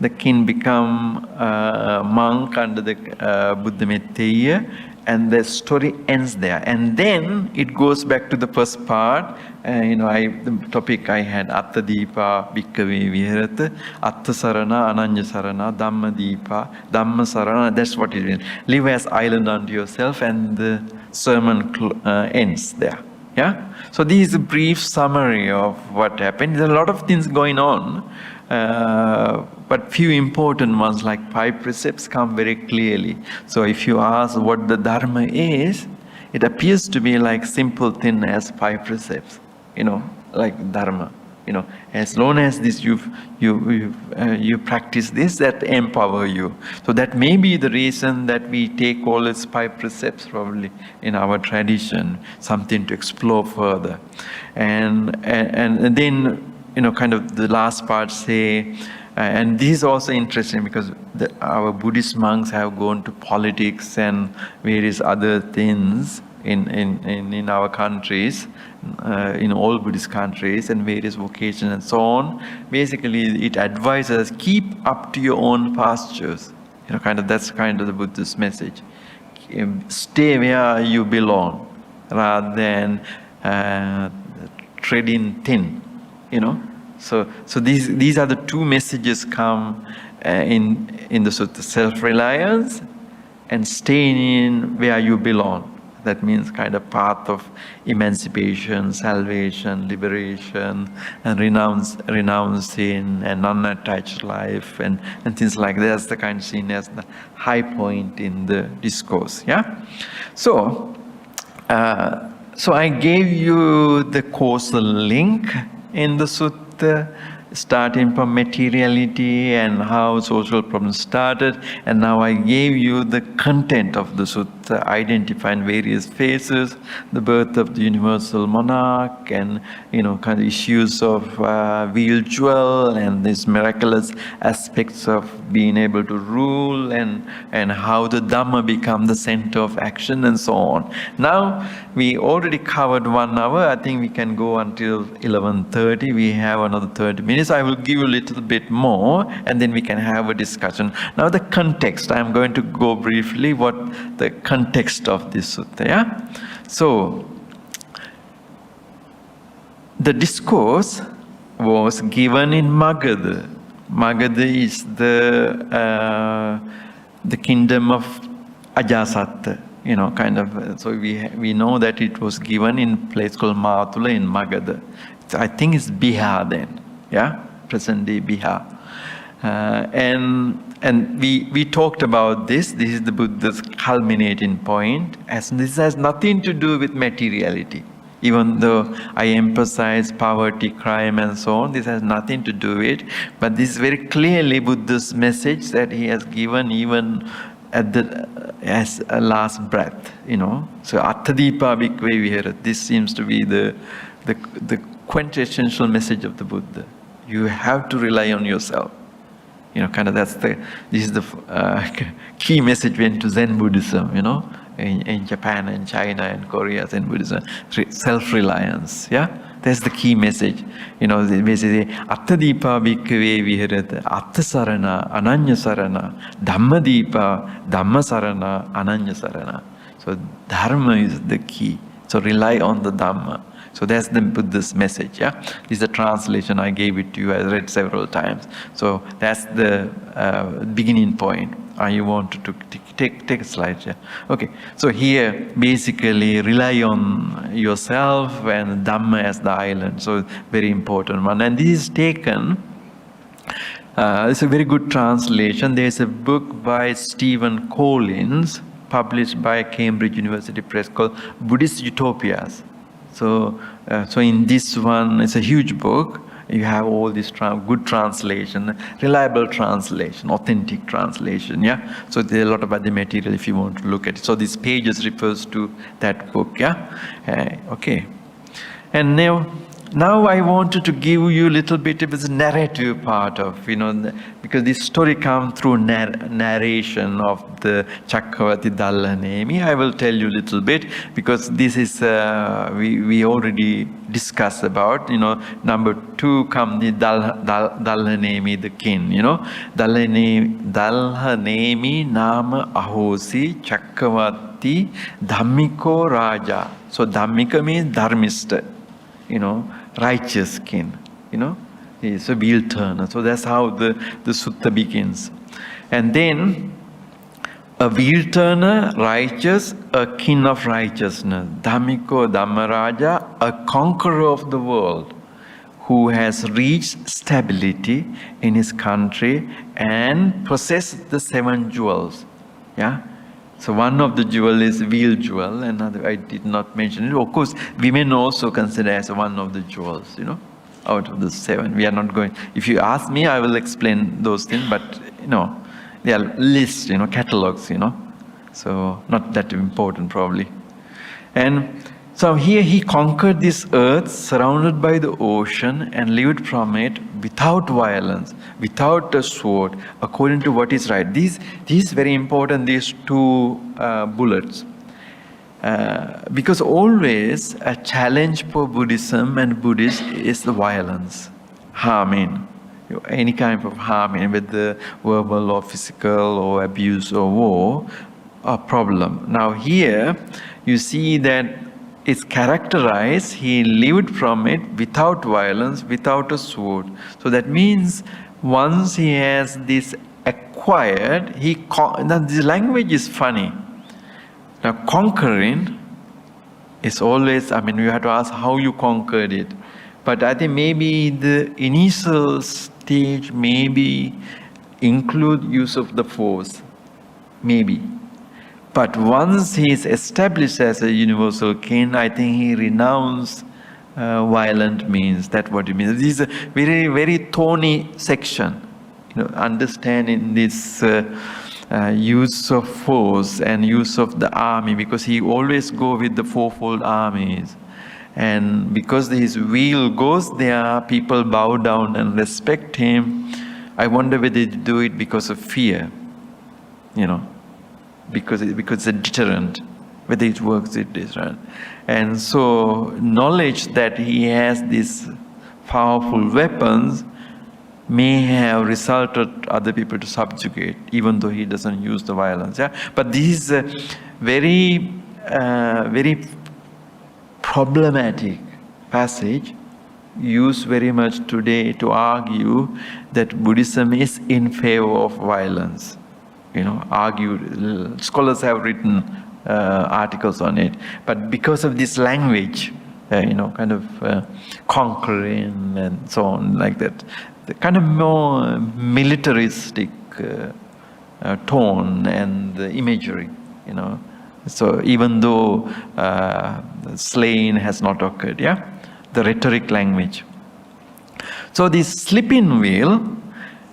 The king become a monk under the Buddha Metteyya, and the story ends there. And then it goes back to the first part. The topic I had, Atta Deepa Bhikkave Viharata, Atta Sarana, Ananya Sarana, Dhamma Deepa, Dhamma Sarana. That's what it is. Live as island unto yourself, and the sermon ends there. Yeah. So this is a brief summary of what happened. There's a lot of things going on. But few important ones like 5 precepts come very clearly. So if you ask what the Dharma is, it appears to be like simple thing as 5 precepts, like Dharma. As long as this you practice this, that empower you. So that may be the reason that we take all these 5 precepts probably in our tradition, something to explore further. And then kind of the last part say, and this is also interesting because our Buddhist monks have gone to politics and various other things in our countries, in all Buddhist countries and various vocations and so on. Basically, it advises keep up to your own pastures. That's kind of the Buddhist message. Stay where you belong, rather than treading thin. So these are the 2 messages come in the sutta: self-reliance and staying in where you belong. That means kind of path of emancipation, salvation, liberation, and renouncing and non-attached life and things like that. That's the kind seen as the high point in the discourse. Yeah. So I gave you the causal link in the sutta, starting from materiality and how social problems started, and now I gave you the content of the sutta, identifying various phases, the birth of the universal monarch, and kind of issues of wheel jewel and these miraculous aspects of being able to rule, and how the Dhamma become the center of action, and so on. Now we already covered 1 hour. I think we can go until 11:30. We have another 30 minutes. I will give you a little bit more, and then we can have a discussion. Now the context, I'm going to go briefly what the context of this sutta. Yeah? So the discourse was given in Magadha. Magadha is the kingdom of Ajasatta. So we know that it was given in a place called Matula in Magadha. I think it's Bihar then. Yeah? Present day Bihar. And we talked about this. This is the Buddha's culminating point, as this has nothing to do with materiality. Even though I emphasize poverty, crime, and so on, this has nothing to do with it. But this is very clearly Buddha's message that he has given even as a last breath. So Attadipa bhikkhave vihara. This seems to be the quintessential message of the Buddha. You have to rely on yourself. This is the key message went to Zen Buddhism, in Japan and China and Korea, Zen Buddhism, self-reliance, That's the key message. Basically, Attadipa bhikkhave viharata, Attasarana, Ananyasarana, Dhammadipa, Dhammasarana, Ananyasarana. So Dharma is the key. So rely on the Dhamma. So that's the Buddha's message, This is the translation, I gave it to you, I read several times. So that's the beginning point. You want to take a slide, Okay, so here, basically, rely on yourself and Dhamma as the island. So very important one. And this is taken, it's a very good translation. There's a book by Stephen Collins, published by Cambridge University Press, called Buddhist Utopias. So in this one, it's a huge book. You have all this good translation, reliable translation, authentic translation, So there's a lot about the material if you want to look at it. So these pages refers to that book, Okay. And now I wanted to give you a little bit of the narrative part of, because this story comes through narration of the Cakkavattisihanda Nemi. I will tell you a little bit, because this is, we already discussed about, number 2 comes the Dalha Nemi, the king, Dalha Nemi Nama Ahosi Cakkavatti Dhammiko Raja. So Dhammika means Dharmista. Righteous king, he's a wheel turner. So that's how the sutta begins. And then, a wheel turner, righteous, a king of righteousness, Dhammiko Dhammaraja, a conqueror of the world, who has reached stability in his country and possessed the 7 jewels. So one of the jewel is wheel jewel, another I did not mention it. Of course, women also consider as one of the jewels, out of the 7. We are not going. If you ask me, I will explain those things. But they are lists, catalogs, So not that important probably. And so here he conquered this earth, surrounded by the ocean, and lived from it without violence, without a sword, according to what is right. These very important, these 2 bullets. Because always a challenge for Buddhism and Buddhists is the violence, harming. Any kind of harming, whether verbal or physical or abuse or war, a problem. Now here, you see that it's characterized, he lived from it without violence, without a sword. So that means once he has this acquired, now this language is funny. Now conquering is always, you have to ask how you conquered it. But I think maybe the initial stage maybe include use of the force, maybe. But once he is established as a universal king, I think he renounced violent means. That's what it means. This is a very, very thorny section. Understanding this use of force and use of the army, because he always go with the 4-fold armies. And because his wheel goes there, people bow down and respect him. I wonder whether they do it because of fear, because it's a deterrent, whether it works, it is right. And so knowledge that he has these powerful weapons may have resulted other people to subjugate, even though he doesn't use the violence. But this is a very, very problematic passage used very much today to argue that Buddhism is in favor of violence. Scholars have written articles on it, but because of this language, conquering and so on like that, the kind of more militaristic tone and the imagery, So even though slaying has not occurred, the rhetoric language. So this sleeping wheel,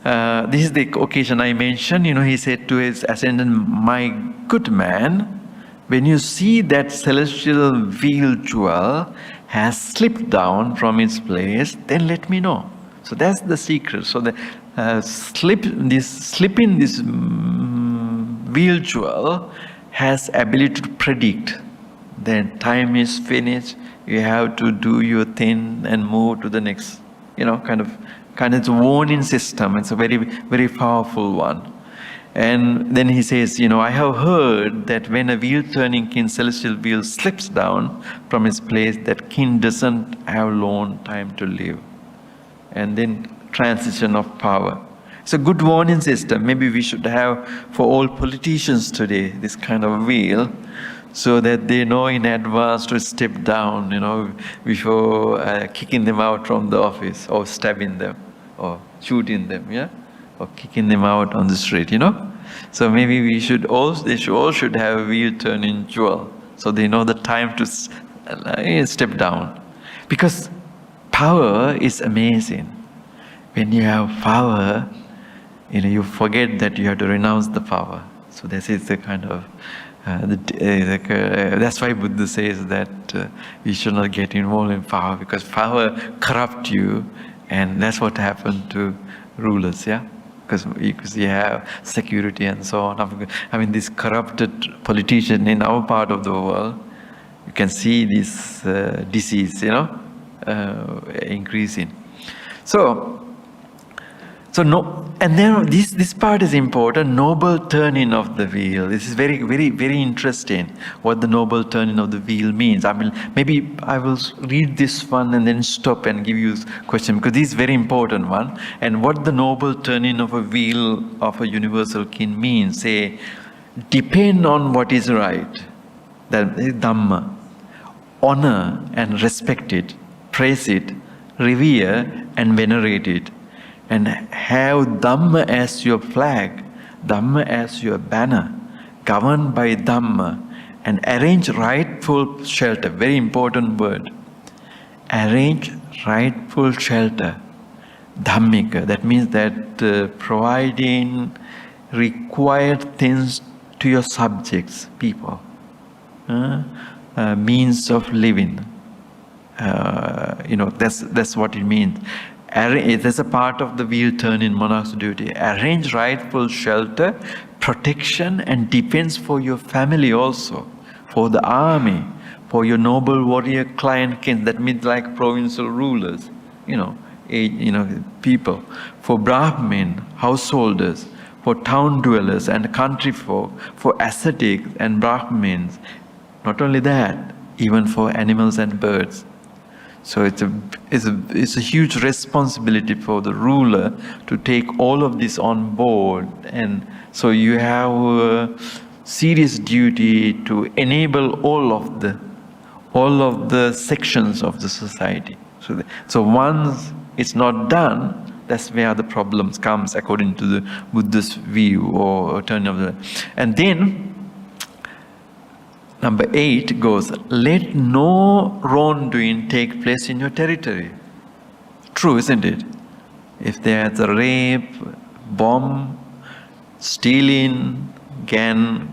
this is the occasion I mentioned, he said to his ascendant, "My good man, when you see that celestial wheel jewel has slipped down from its place, then let me know." So that's the secret. So the slipping this wheel jewel has ability to predict. Then time is finished. You have to do your thing and move to the next. Kind of it's a warning system. It's a very, very powerful one. And then he says, "I have heard that when a wheel-turning king, celestial wheel, slips down from its place, that king doesn't have long time to live." And then transition of power. It's a good warning system. Maybe we should have for all politicians today this kind of wheel, so that they know in advance to step down, before kicking them out from the office, or stabbing them, or shooting them, or kicking them out on the street, So maybe they all should have a wheel-turning jewel, so they know the time to step down. Because power is amazing. When you have power, you forget that you have to renounce the power. So this is the kind of that's why Buddha says that we should not get involved in power, because power corrupts you, and that's what happened to rulers, because you have security and so on. I mean, this corrupted politician in our part of the world, you can see this disease, increasing. So no, and then this part is important. Noble turning of the wheel. This is very, very, very interesting. What the noble turning of the wheel means. I mean, maybe I will read this one and then stop and give you a question, because this is very important one. And what the noble turning of a wheel of a universal king means, say, depend on what is right. That is Dhamma. Honor and respect it, praise it, revere and venerate it. And have Dhamma as your flag, Dhamma as your banner, governed by Dhamma, and arrange rightful shelter. Very important word. Arrange rightful shelter. Dhammika. That means that providing required things to your subjects, people. Means of living. That's what it means. It is a part of the wheel-turning monarch's duty. Arrange rightful shelter, protection and defense for your family also, for the army, for your noble warrior client king. That means like provincial rulers, people, for Brahmin, householders, for town dwellers and country folk, for ascetics and Brahmins. Not only that, even for animals and birds. So it's a huge responsibility for the ruler to take all of this on board, and so you have a serious duty to enable all of the sections of the society. So once it's not done, that's where the problems comes according to the Buddhist view or turn of the. And then number 8 goes, let no wrongdoing take place in your territory. True, isn't it? If there's a rape, bomb, stealing, gang,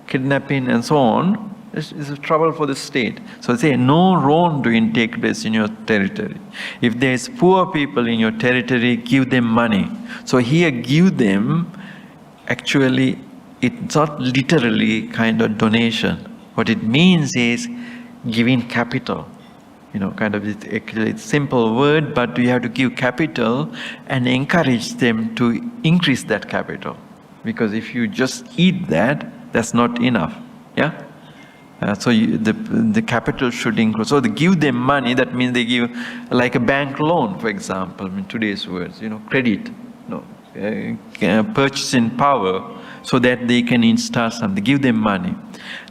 kidnapping, and so on, it's a trouble for the state. So say, no wrongdoing take place in your territory. If there's poor people in your territory, give them money. So here, give them, actually, it's not literally kind of donation. What it means is giving capital. It's a simple word, but you have to give capital and encourage them to increase that capital. Because if you just eat that, that's not enough. So the capital should increase. So they give them money, that means they give like a bank loan, for example, in today's words, credit, purchasing power. so that they can start something. Give them money.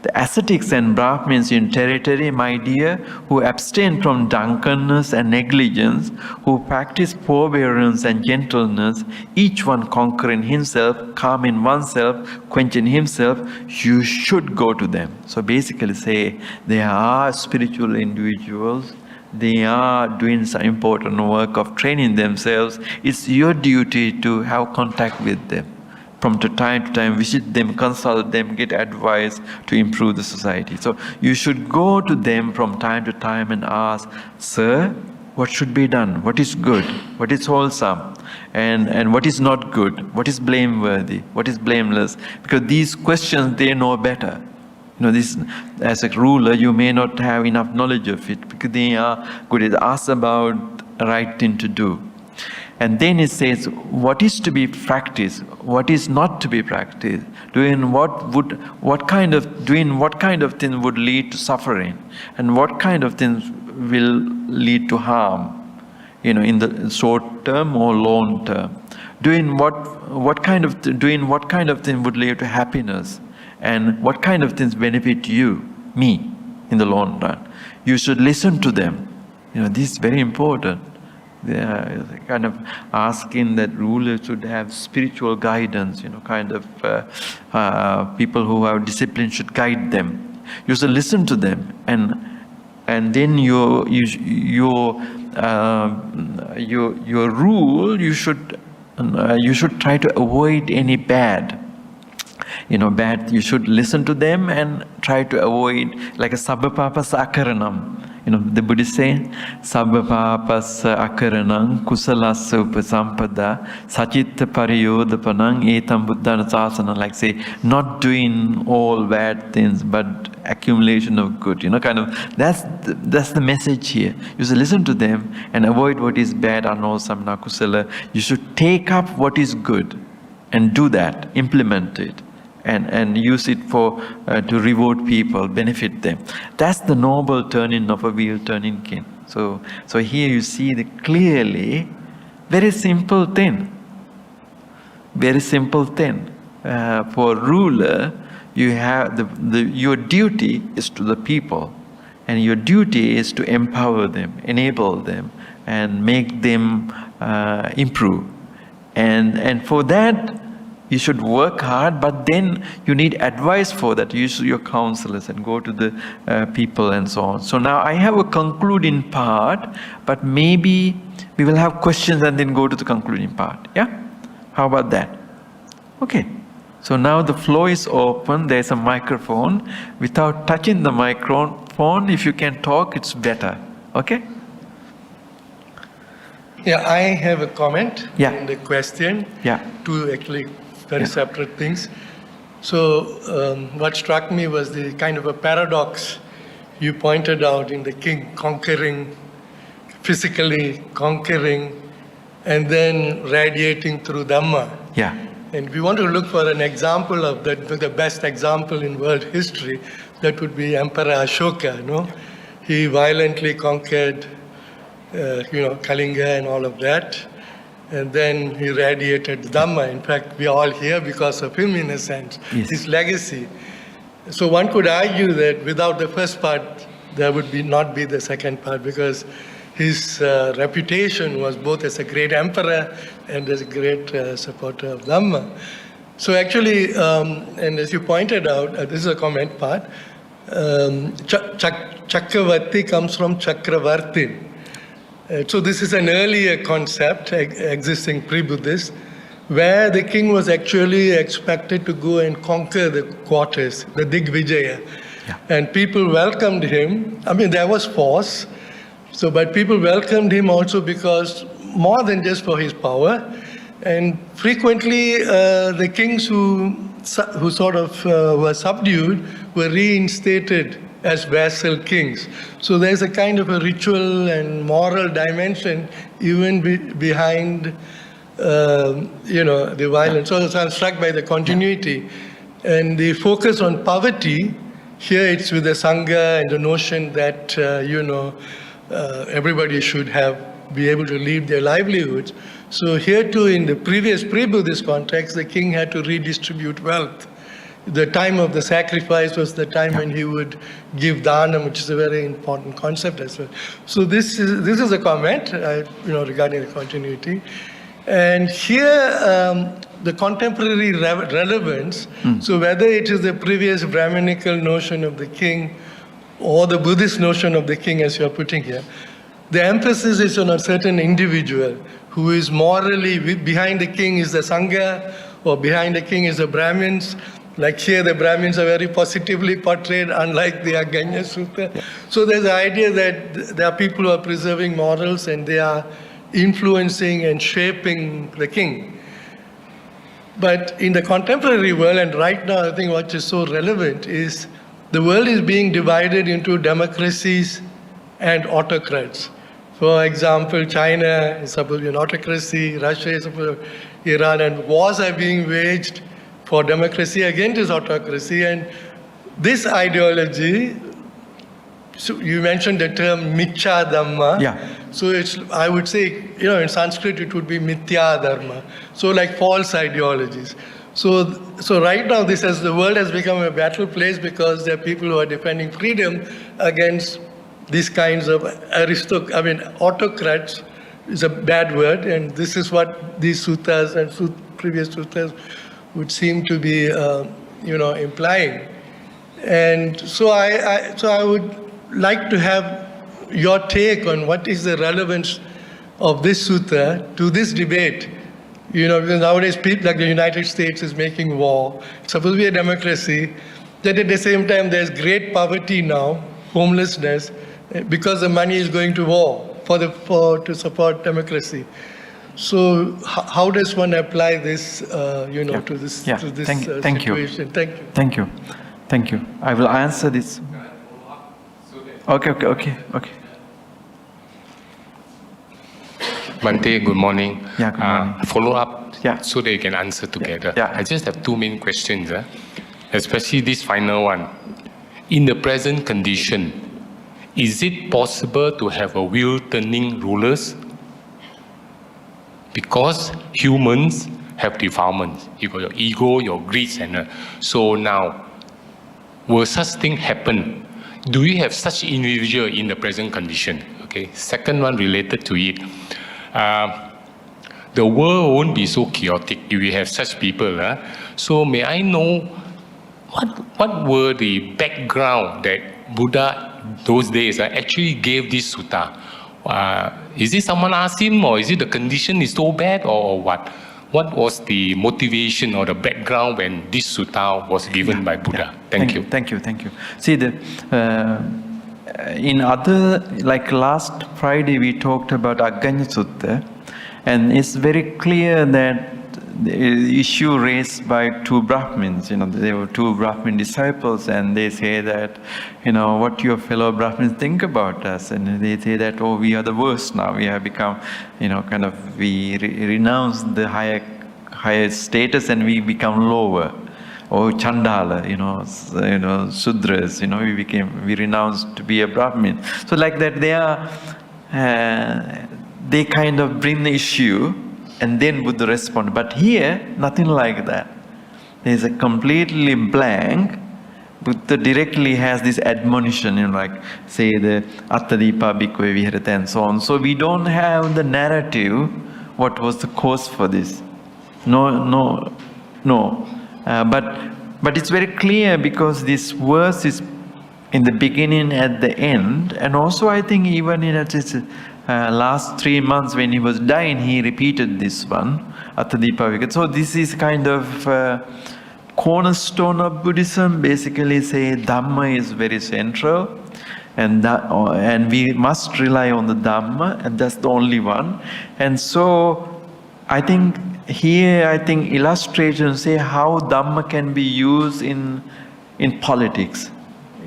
The ascetics and Brahmins in territory, my dear, who abstain from drunkenness and negligence, who practice forbearance and gentleness, each one conquering himself, calm in oneself, quenching himself, you should go to them. So basically say, they are spiritual individuals, they are doing some important work of training themselves. It's your duty to have contact with them. From time to time, visit them, consult them, get advice to improve the society. So you should go to them from time to time and ask, sir, what should be done? What is good? What is wholesome? And what is not good? What is blameworthy? What is blameless? Because these questions, they know better. This, as a ruler, you may not have enough knowledge of it because they are good at ask about the right thing to do. And then it says, what is to be practiced, what is not to be practiced, doing what kind of thing would lead to suffering, and what kind of things will lead to harm, in the short term or long term. Doing what kind of thing would lead to happiness, and what kind of things benefit you, me, in the long run. You should listen to them. This is very important. They are kind of asking that rulers should have spiritual guidance, people who have discipline should guide them. You should listen to them, and then your rule, you should try to avoid any bad. You should listen to them and try to avoid, like a sabbapapasa akaranam. The Buddhist saying, sabbapapasa akaranam kusalasa upasampada sachitta pariyodapanam etam buddhana sasana. Like say, not doing all bad things, but accumulation of good. That's the message here. You should listen to them and avoid what is bad, unwholesome, nakusala. You should take up what is good and do that, implement it. And use it to reward people, benefit them. That's the noble turning of a wheel turning king. So here you see the clearly, very simple thing. Very simple thing. For ruler, you have your duty is to the people, and your duty is to empower them, enable them, and make them improve. And for that, you should work hard, but then you need advice for that. Use your counselors and go to the people and so on. So now I have a concluding part, but maybe we will have questions and then go to the concluding part. Yeah? How about that? Okay. So now the floor is open. There's a microphone. Without touching the microphone, if you can talk, it's better. Okay? Yeah, I have a comment and a question. Yeah. Two actually very separate things. So what struck me was the kind of a paradox you pointed out in the king conquering, physically conquering, and then radiating through Dhamma. Yeah. And we want to look for an example of that, the best example in world history, that would be Emperor Ashoka. He violently conquered Kalinga and all of that. And then he radiated Dhamma. In fact, we are all here because of him, in a sense, his legacy. So one could argue that without the first part, there would not be the second part, because his reputation was both as a great emperor and as a great supporter of Dhamma. So actually, and as you pointed out, this is a comment part, Cakkavatti comes from Chakravartin. So this is an earlier concept existing pre-Buddhist, where the king was actually expected to go and conquer the quarters, the Digvijaya. Yeah. And people welcomed him. I mean, there was force, but people welcomed him also because more than just for his power. And frequently, the kings who sort of were subdued were reinstated as vassal kings. So there's a kind of a ritual and moral dimension even behind, the violence. So I'm struck by the continuity. And the focus on poverty, here it's with the Sangha and the notion that, everybody should have be able to lead their livelihoods. So here too, in the previous pre-Buddhist context, the king had to redistribute wealth. The time of the sacrifice was the time when he would give dhanam, which is a very important concept as well. So this is a comment, regarding the continuity. And here, the contemporary relevance, so whether it is the previous Brahminical notion of the king or the Buddhist notion of the king, as you're putting here, the emphasis is on a certain individual who is morally, behind the king is the Sangha, or behind the king is the Brahmins. Like here, the Brahmins are very positively portrayed, unlike the Aganya Sutta. Yeah. So there's the idea that there are people who are preserving morals and they are influencing and shaping the king. But in the contemporary world, and right now I think what is so relevant is the world is being divided into democracies and autocrats. For example, China is supposed to be an autocracy, Russia is supposed to be Iran, and wars are being waged for democracy against autocracy. And this ideology, so you mentioned the term Miccha Dhamma. Yeah. So I would say, in Sanskrit it would be Mithya Dharma. So like false ideologies. So right now the world has become a battle place because there are people who are defending freedom against these kinds of autocrats is a bad word, and this is what these suttas and previous suttas would seem to be, implying. And so I would like to have your take on what is the relevance of this sutta to this debate. Because nowadays people like the United States is making war. It's supposed to be a democracy. Yet at the same time, there's great poverty now, homelessness, because the money is going to war to support democracy. So how does one apply this, to this situation? Thank you. Thank you. I will answer this. Okay. Bhante, good morning. Yeah, good morning. Follow up so that you can answer together. Yeah. I just have two main questions, especially this final one. In the present condition, is it possible to have a wheel-turning rulers? Because humans have defilements. You got your ego, your greed, and so now, will such thing happen? Do you have such individual in the present condition? Okay. Second one related to it. The world won't be so chaotic if we have such people. So may I know what were the background that Buddha those days actually gave this sutta? Is it someone asked him, or is it the condition is so bad, or what? What was the motivation or the background when this sutta was given by Buddha? Thank you. Thank you. See, in other, like last Friday, we talked about Aganya Sutta, and it's very clear that the issue raised by two Brahmins, there were two Brahmin disciples, and they say that, what your fellow Brahmins think about us, and they say that, we are the worst now, we have become, we renounce the higher status and we become lower. Or Chandala, Sudras, we renounced to be a Brahmin. So like that they kind of bring the issue, and then Buddha respond. But here, nothing like that. There's a completely blank. Buddha directly has this admonition, like say the Attadipa Bhikkhave Viharata and so on. So we don't have the narrative, what was the cause for this. No. But it's very clear because this verse is in the beginning, at the end, and also I think even in his last 3 months when he was dying, he repeated this one, Attadipa. So this is kind of cornerstone of Buddhism. Basically, say Dhamma is very central, and we must rely on the Dhamma, and that's the only one. And so I think here, illustrations say how Dhamma can be used in politics,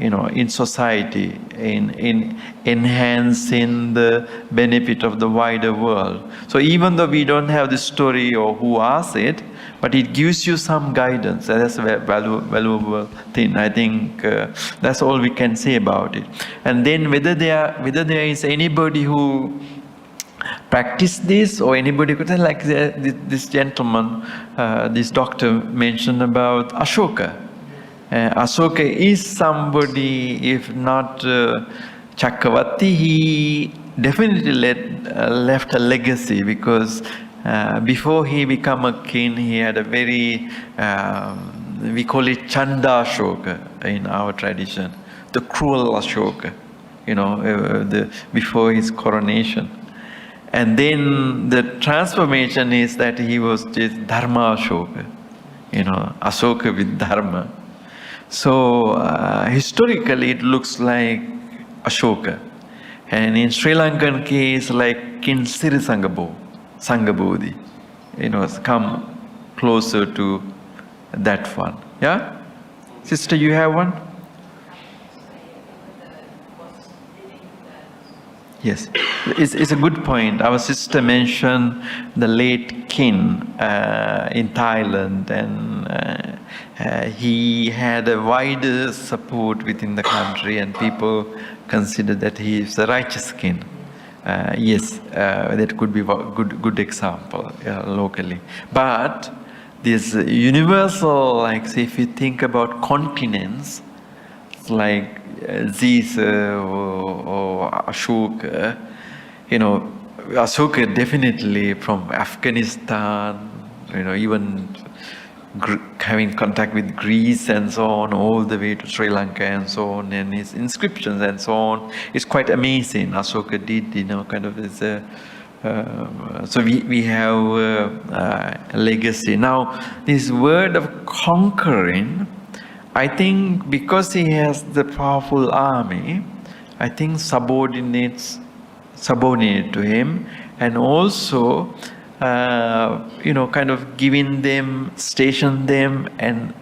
in society, in enhancing the benefit of the wider world. So even though we don't have the story or who asked it, but it gives you some guidance. That's a valuable thing. I think that's all we can say about it. And then whether there is anybody who practice this, or anybody could say, like this gentleman, this doctor mentioned about Ashoka. Ashoka is somebody, if not Cakkavattisihanda, he definitely left a legacy, because before he became a king, he had a very, we call it Chanda Ashoka in our tradition, the cruel Ashoka, before his coronation. And then the transformation is that he was this Dharma Ashoka, Ashoka with Dharma. So historically it looks like Ashoka. And in Sri Lankan case, like King Siri Sangabodhi, come closer to that one. Yeah? Sister, you have one? Yes, it's a good point. Our sister mentioned the late king in Thailand, and he had a wider support within the country, and people consider that he is a righteous king. Yes, that could be a good example locally. But this universal, like say, if you think about continents, like Caesar or Ashoka, Ashoka definitely from Afghanistan, even having contact with Greece and so on, all the way to Sri Lanka and so on, and his inscriptions and so on. It's quite amazing. Ashoka did, kind of this. So we have a legacy. Now, this word of conquering, I think because he has the powerful army, I think subordinate to him, and also kind of giving them, station them, and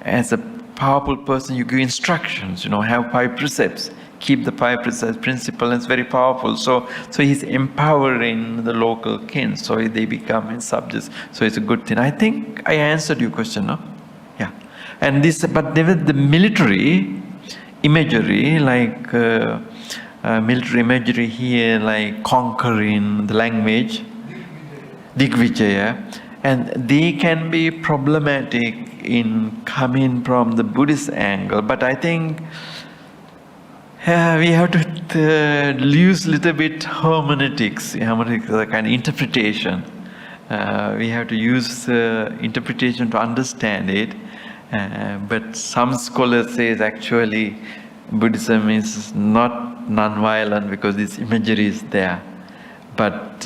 as a powerful person, you give instructions. Have 5 precepts, keep the 5 precepts principle, and it's very powerful. So he's empowering the local king, so they become his subjects. So it's a good thing. I think I answered your question, no? Yeah. And but the military imagery, like military imagery here, like conquering the language, Digvijaya, and they can be problematic in coming from the Buddhist angle. But I think we have to use a little bit hermeneutics, kind of interpretation. We have to use interpretation to understand it. But some scholars say actually Buddhism is not non-violent because this imagery is there. But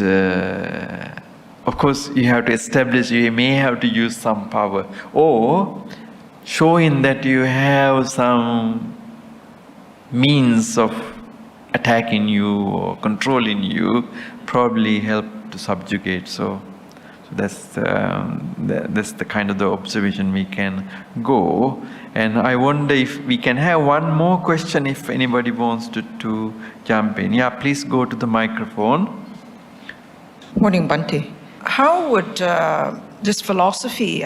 of course you have to establish, you may have to use some power, or showing that you have some means of attacking you or controlling you, probably help to subjugate. So that's the kind of the observation we can go. And I wonder if we can have one more question if anybody wants to jump in. Yeah, please go to the microphone. Morning, Bhante. How would this philosophy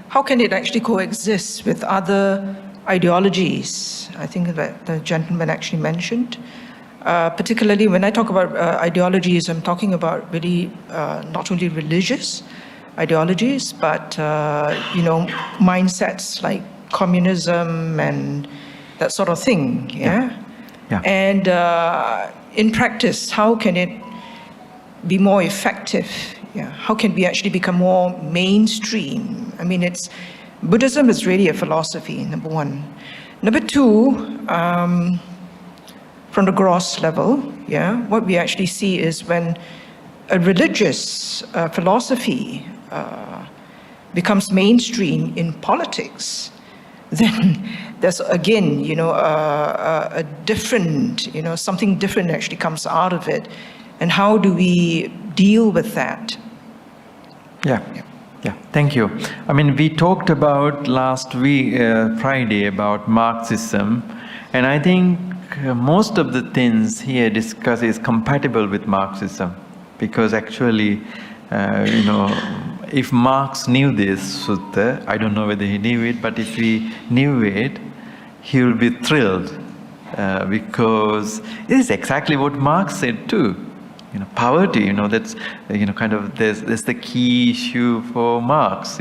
how can it actually coexist with other ideologies? I think that the gentleman actually mentioned. Particularly when I talk about ideologies, I'm talking about really not only religious ideologies, but mindsets like communism and that sort of thing. Yeah. And in practice, how can it be more effective? Yeah. How can we actually become more mainstream? I mean, Buddhism is really a philosophy, number one. Number two, from the gross level, what we actually see is when a religious philosophy becomes mainstream in politics, then there's again, a different, something different actually comes out of it. And how do we deal with that? Yeah, thank you. I mean, we talked about last week, Friday, about Marxism, and I think most of the things here discussed is compatible with Marxism, because actually, if Marx knew this sutta, I don't know whether he knew it, but if he knew it, he will be thrilled, because it is exactly what Marx said too. poverty, that's, kind of, there's the key issue for Marx,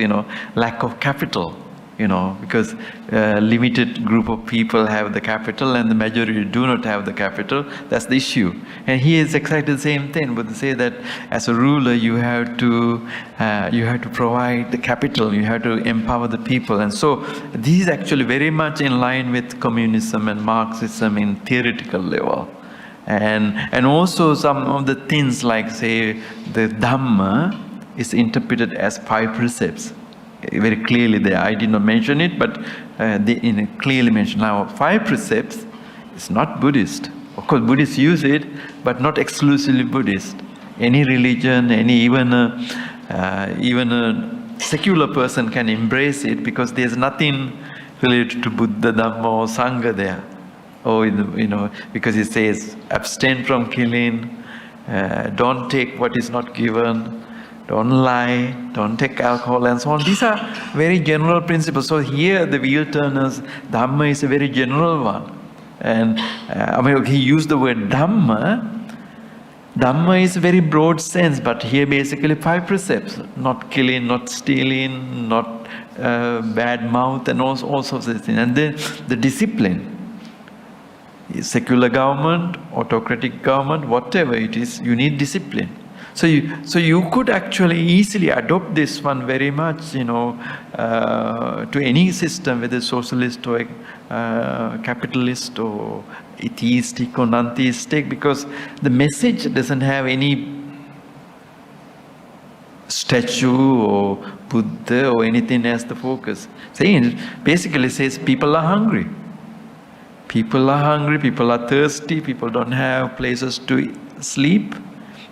lack of capital, because limited group of people have the capital and the majority do not have the capital. That's the issue. And he is exactly the same thing, but they say that as a ruler you have to provide the capital, you have to empower the people. And so this is actually very much in line with communism and Marxism in theoretical level. And also some of the things like, say, the Dhamma is interpreted as 5 precepts. Very clearly there, I did not mention it, but they clearly mention. Now, 5 precepts is not Buddhist. Of course, Buddhists use it, but not exclusively Buddhist. Any religion, even a secular person can embrace it, because there's nothing related to Buddha, Dhamma, or Sangha there. Or because it says abstain from killing, don't take what is not given, don't lie, don't take alcohol, and so on. These are very general principles. So here the wheel turners, Dhamma is a very general one. And he used the word Dhamma. Dhamma is a very broad sense, but here basically 5 precepts: not killing, not stealing, not bad mouth, and all sorts of things. And then the discipline. Secular government, autocratic government, whatever it is, you need discipline. So you could actually easily adopt this one very much, to any system, whether socialist or capitalist or atheistic or non-theistic, because the message doesn't have any statue or Buddha or anything as the focus. Basically says people are hungry. People are hungry, people are thirsty, people don't have places to sleep.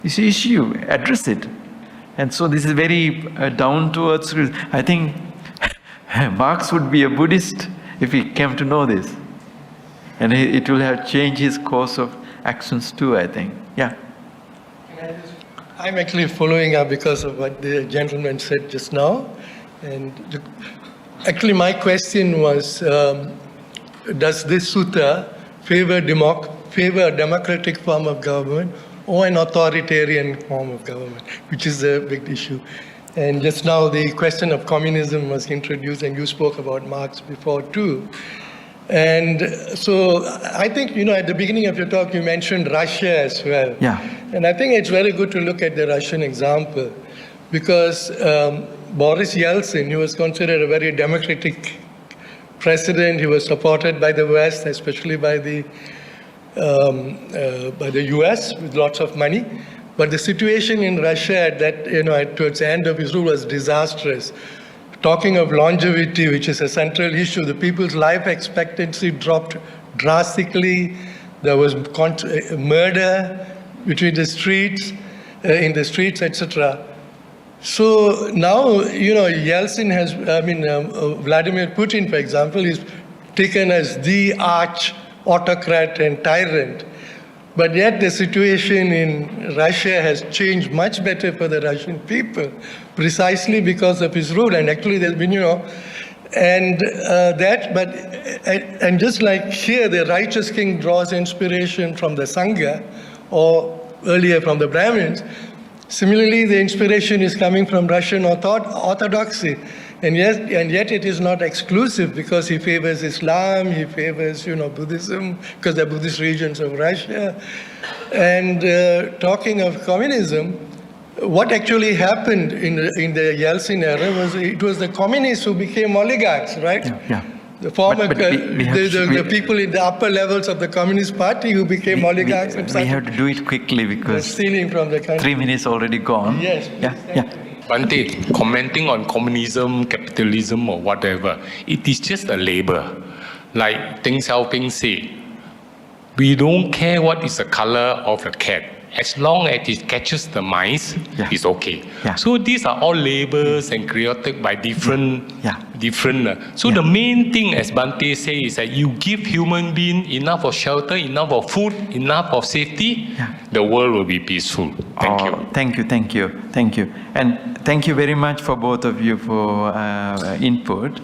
This issue, address it. And so this is very down to earth. I think Marx would be a Buddhist if he came to know this. And it will have changed his course of actions too, I think. Yeah. I'm actually following up because of what the gentleman said just now. And actually my question was, does this sutta favor a democratic form of government or an authoritarian form of government, which is a big issue. And just now the question of communism was introduced, and you spoke about Marx before too. And so I think, at the beginning of your talk, you mentioned Russia as well. Yeah. And I think it's very good to look at the Russian example, because Boris Yeltsin, he was considered a very democratic president. He was supported by the West, especially by the US with lots of money. But the situation in Russia at that, towards the end of his rule was disastrous. Talking of longevity, which is a central issue, the people's life expectancy dropped drastically. There was murder between the streets, in the streets, etc. So now, Yeltsin has, Vladimir Putin, for example, is taken as the arch autocrat and tyrant. But yet the situation in Russia has changed much better for the Russian people, precisely because of his rule. And actually there's been, and just like here, the righteous king draws inspiration from the Sangha, or earlier from the Brahmins. Similarly, the inspiration is coming from Russian orthodoxy. And yet it is not exclusive, because he favors Islam, he favors, Buddhism, because they're Buddhist regions of Russia. And talking of communism, what actually happened in the Yeltsin era was it was the communists who became oligarchs, right? Yeah. The former, the people in the upper levels of the Communist Party who became oligarchs. We have to do it quickly because stealing from the country. 3 minutes already gone. Yes. Yeah. Bhante, commenting on communism, capitalism, or whatever, it is just a labor. Like Deng Xiaoping said, we don't care what is the color of the cat. As long as it catches the mice, it's okay. Yeah. So these are all labels and created by different. So the main thing, as Bhante says, is that you give human being enough of shelter, enough of food, enough of safety, the world will be peaceful. Thank you. Thank you. And thank you very much for both of you for input.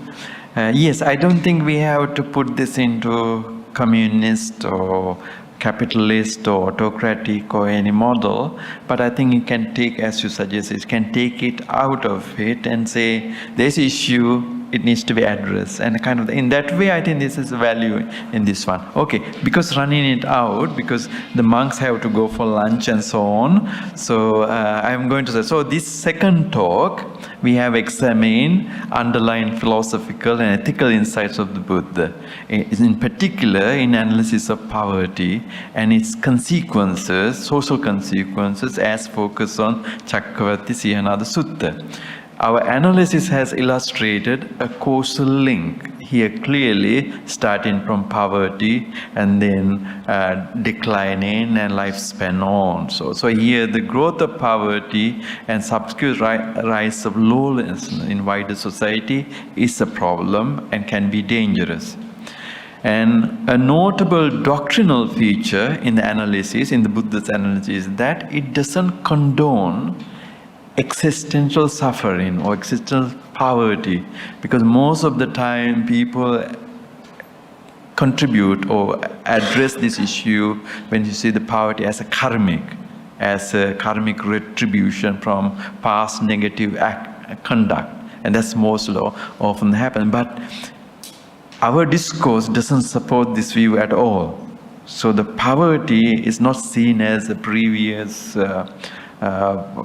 Yes, I don't think we have to put this into communist or capitalist or autocratic or any model, but I think you can take, as you suggested, you can take it out of it and say, this issue, it needs to be addressed, and kind of in that way I think this is a value in this one. Okay, because running it out, because the monks have to go for lunch and so on, so I'm going to say, so this second talk we have examined underlying philosophical and ethical insights of the Buddha, in particular in analysis of poverty and its consequences, social consequences, as focused on Cakkavattisihanda Sutta. Our analysis has illustrated a causal link here clearly, starting from poverty and then declining and lifespan on. So here the growth of poverty and subsequent rise of lowliness in wider society is a problem and can be dangerous. And a notable doctrinal feature in the analysis, in the Buddha's analysis, is that it doesn't condone existential suffering or existential poverty, because most of the time people contribute or address this issue when you see the poverty as a karmic retribution from past negative conduct, and that's most often happen. But our discourse doesn't support this view at all. So the poverty is not seen as a previous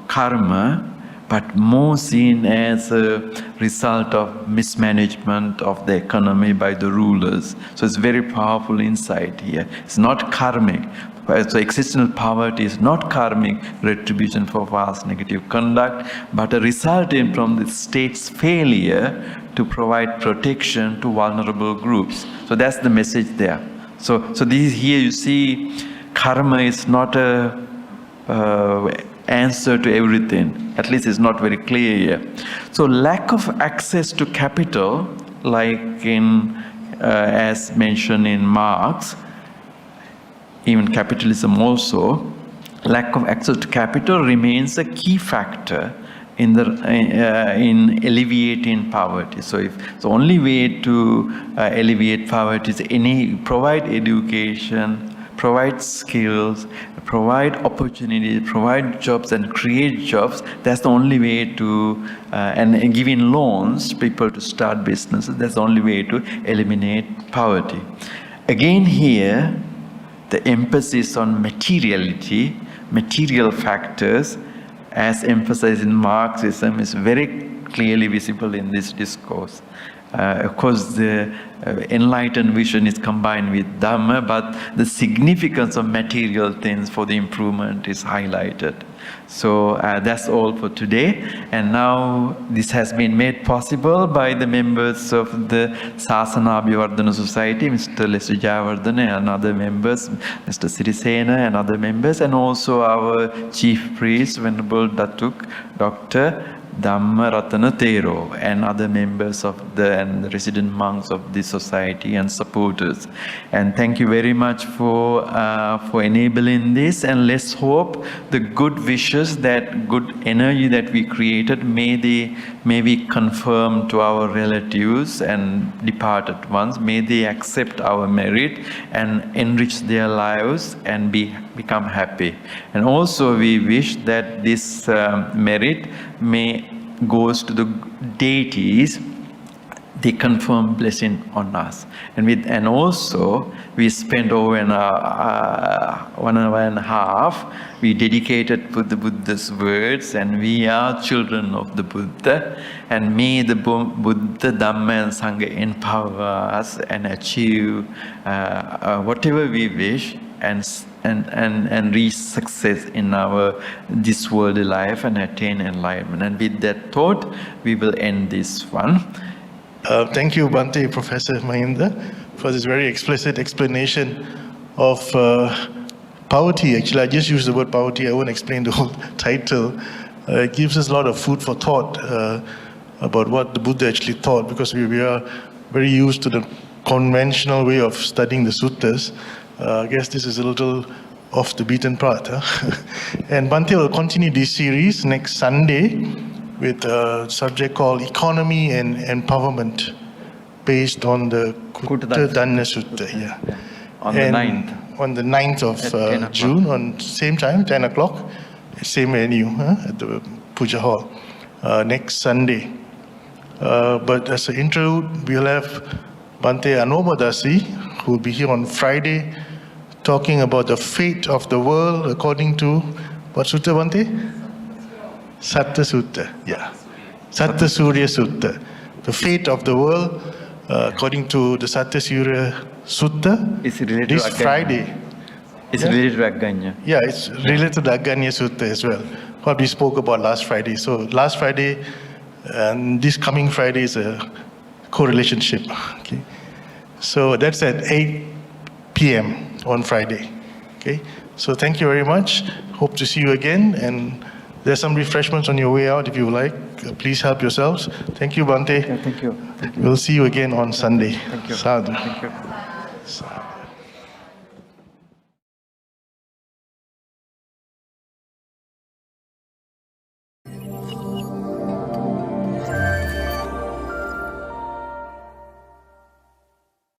karma, but more seen as a result of mismanagement of the economy by the rulers. So it's very powerful insight here. It's not karmic. So existential poverty is not karmic retribution for past negative conduct, but a resulting from the state's failure to provide protection to vulnerable groups. So that's the message there. So this here you see, karma is not a answer to everything. At least it's not very clear here. So lack of access to capital, like in as mentioned in Marx, even capitalism also, lack of access to capital remains a key factor in alleviating poverty. So if the only way to alleviate poverty is provide education, provide skills, provide opportunities, provide jobs and create jobs, that's the only way to, and giving loans people to start businesses, that's the only way to eliminate poverty. Again here, the emphasis on materiality, material factors, as emphasized in Marxism, is very clearly visible in this discourse. Of course, the enlightened vision is combined with Dhamma, but the significance of material things for the improvement is highlighted. So that's all for today. And now this has been made possible by the members of the Sasana Abhivardhana Society, Mr. Lester Jayawardena and other members, Mr. Sirisena and other members, and also our chief priest, Venerable Datuk Dr. Dhamma Ratana Thero, and other members of the resident monks of this society and supporters. And thank you very much for enabling this, and let's hope the good wishes, that good energy that we created, may be confirmed to our relatives and departed ones. May they accept our merit and enrich their lives and become happy. And also we wish that this merit goes to the deities, they confirm blessing on us. And also we spent over 1 hour and a half, we dedicated to the Buddha's words, and we are children of the Buddha, and may the Buddha, Dhamma and Sangha empower us and achieve whatever we wish, and reach success in our this worldly life and attain enlightenment. And with that thought, we will end this one. Thank you, Bhante Professor Mahinda, for this very explicit explanation of poverty. Actually, I just used the word poverty. I won't explain the whole title. It gives us a lot of food for thought about what the Buddha actually thought, because we are very used to the conventional way of studying the suttas. I guess this is a little off the beaten path. And Bhante will continue this series next Sunday with a subject called Economy and Empowerment, based on the Kutta Dhanna Sutta. Yeah. On the And 9th. On the 9th At 10 of o'clock. June, on same time, 10 o'clock, same venue at the Puja Hall, next Sunday. But as an interlude, we'll have Bhante Anomadasi, who will be here on Friday, talking about the fate of the world according to, what sutta, Bhante? Satta Sutta, yeah. Satta Surya Sutta. The fate of the world according to the Satta Surya Sutta. It's related this to Aganya. Friday. It's Yeah. related to Aganya. Yeah, it's related to the Aganya Sutta as well, what we spoke about last Friday. So last Friday and this coming Friday is a correlationship. Okay, so that's at 8 p.m. on Friday. Okay, so thank you very much. Hope to see you again, and there's some refreshments on your way out if you like. Please help yourselves. Thank you, Bhante. Yeah, thank you. Thank you. We'll see you again on Sunday. Thank you. Sadhu. Thank you. Sadhu.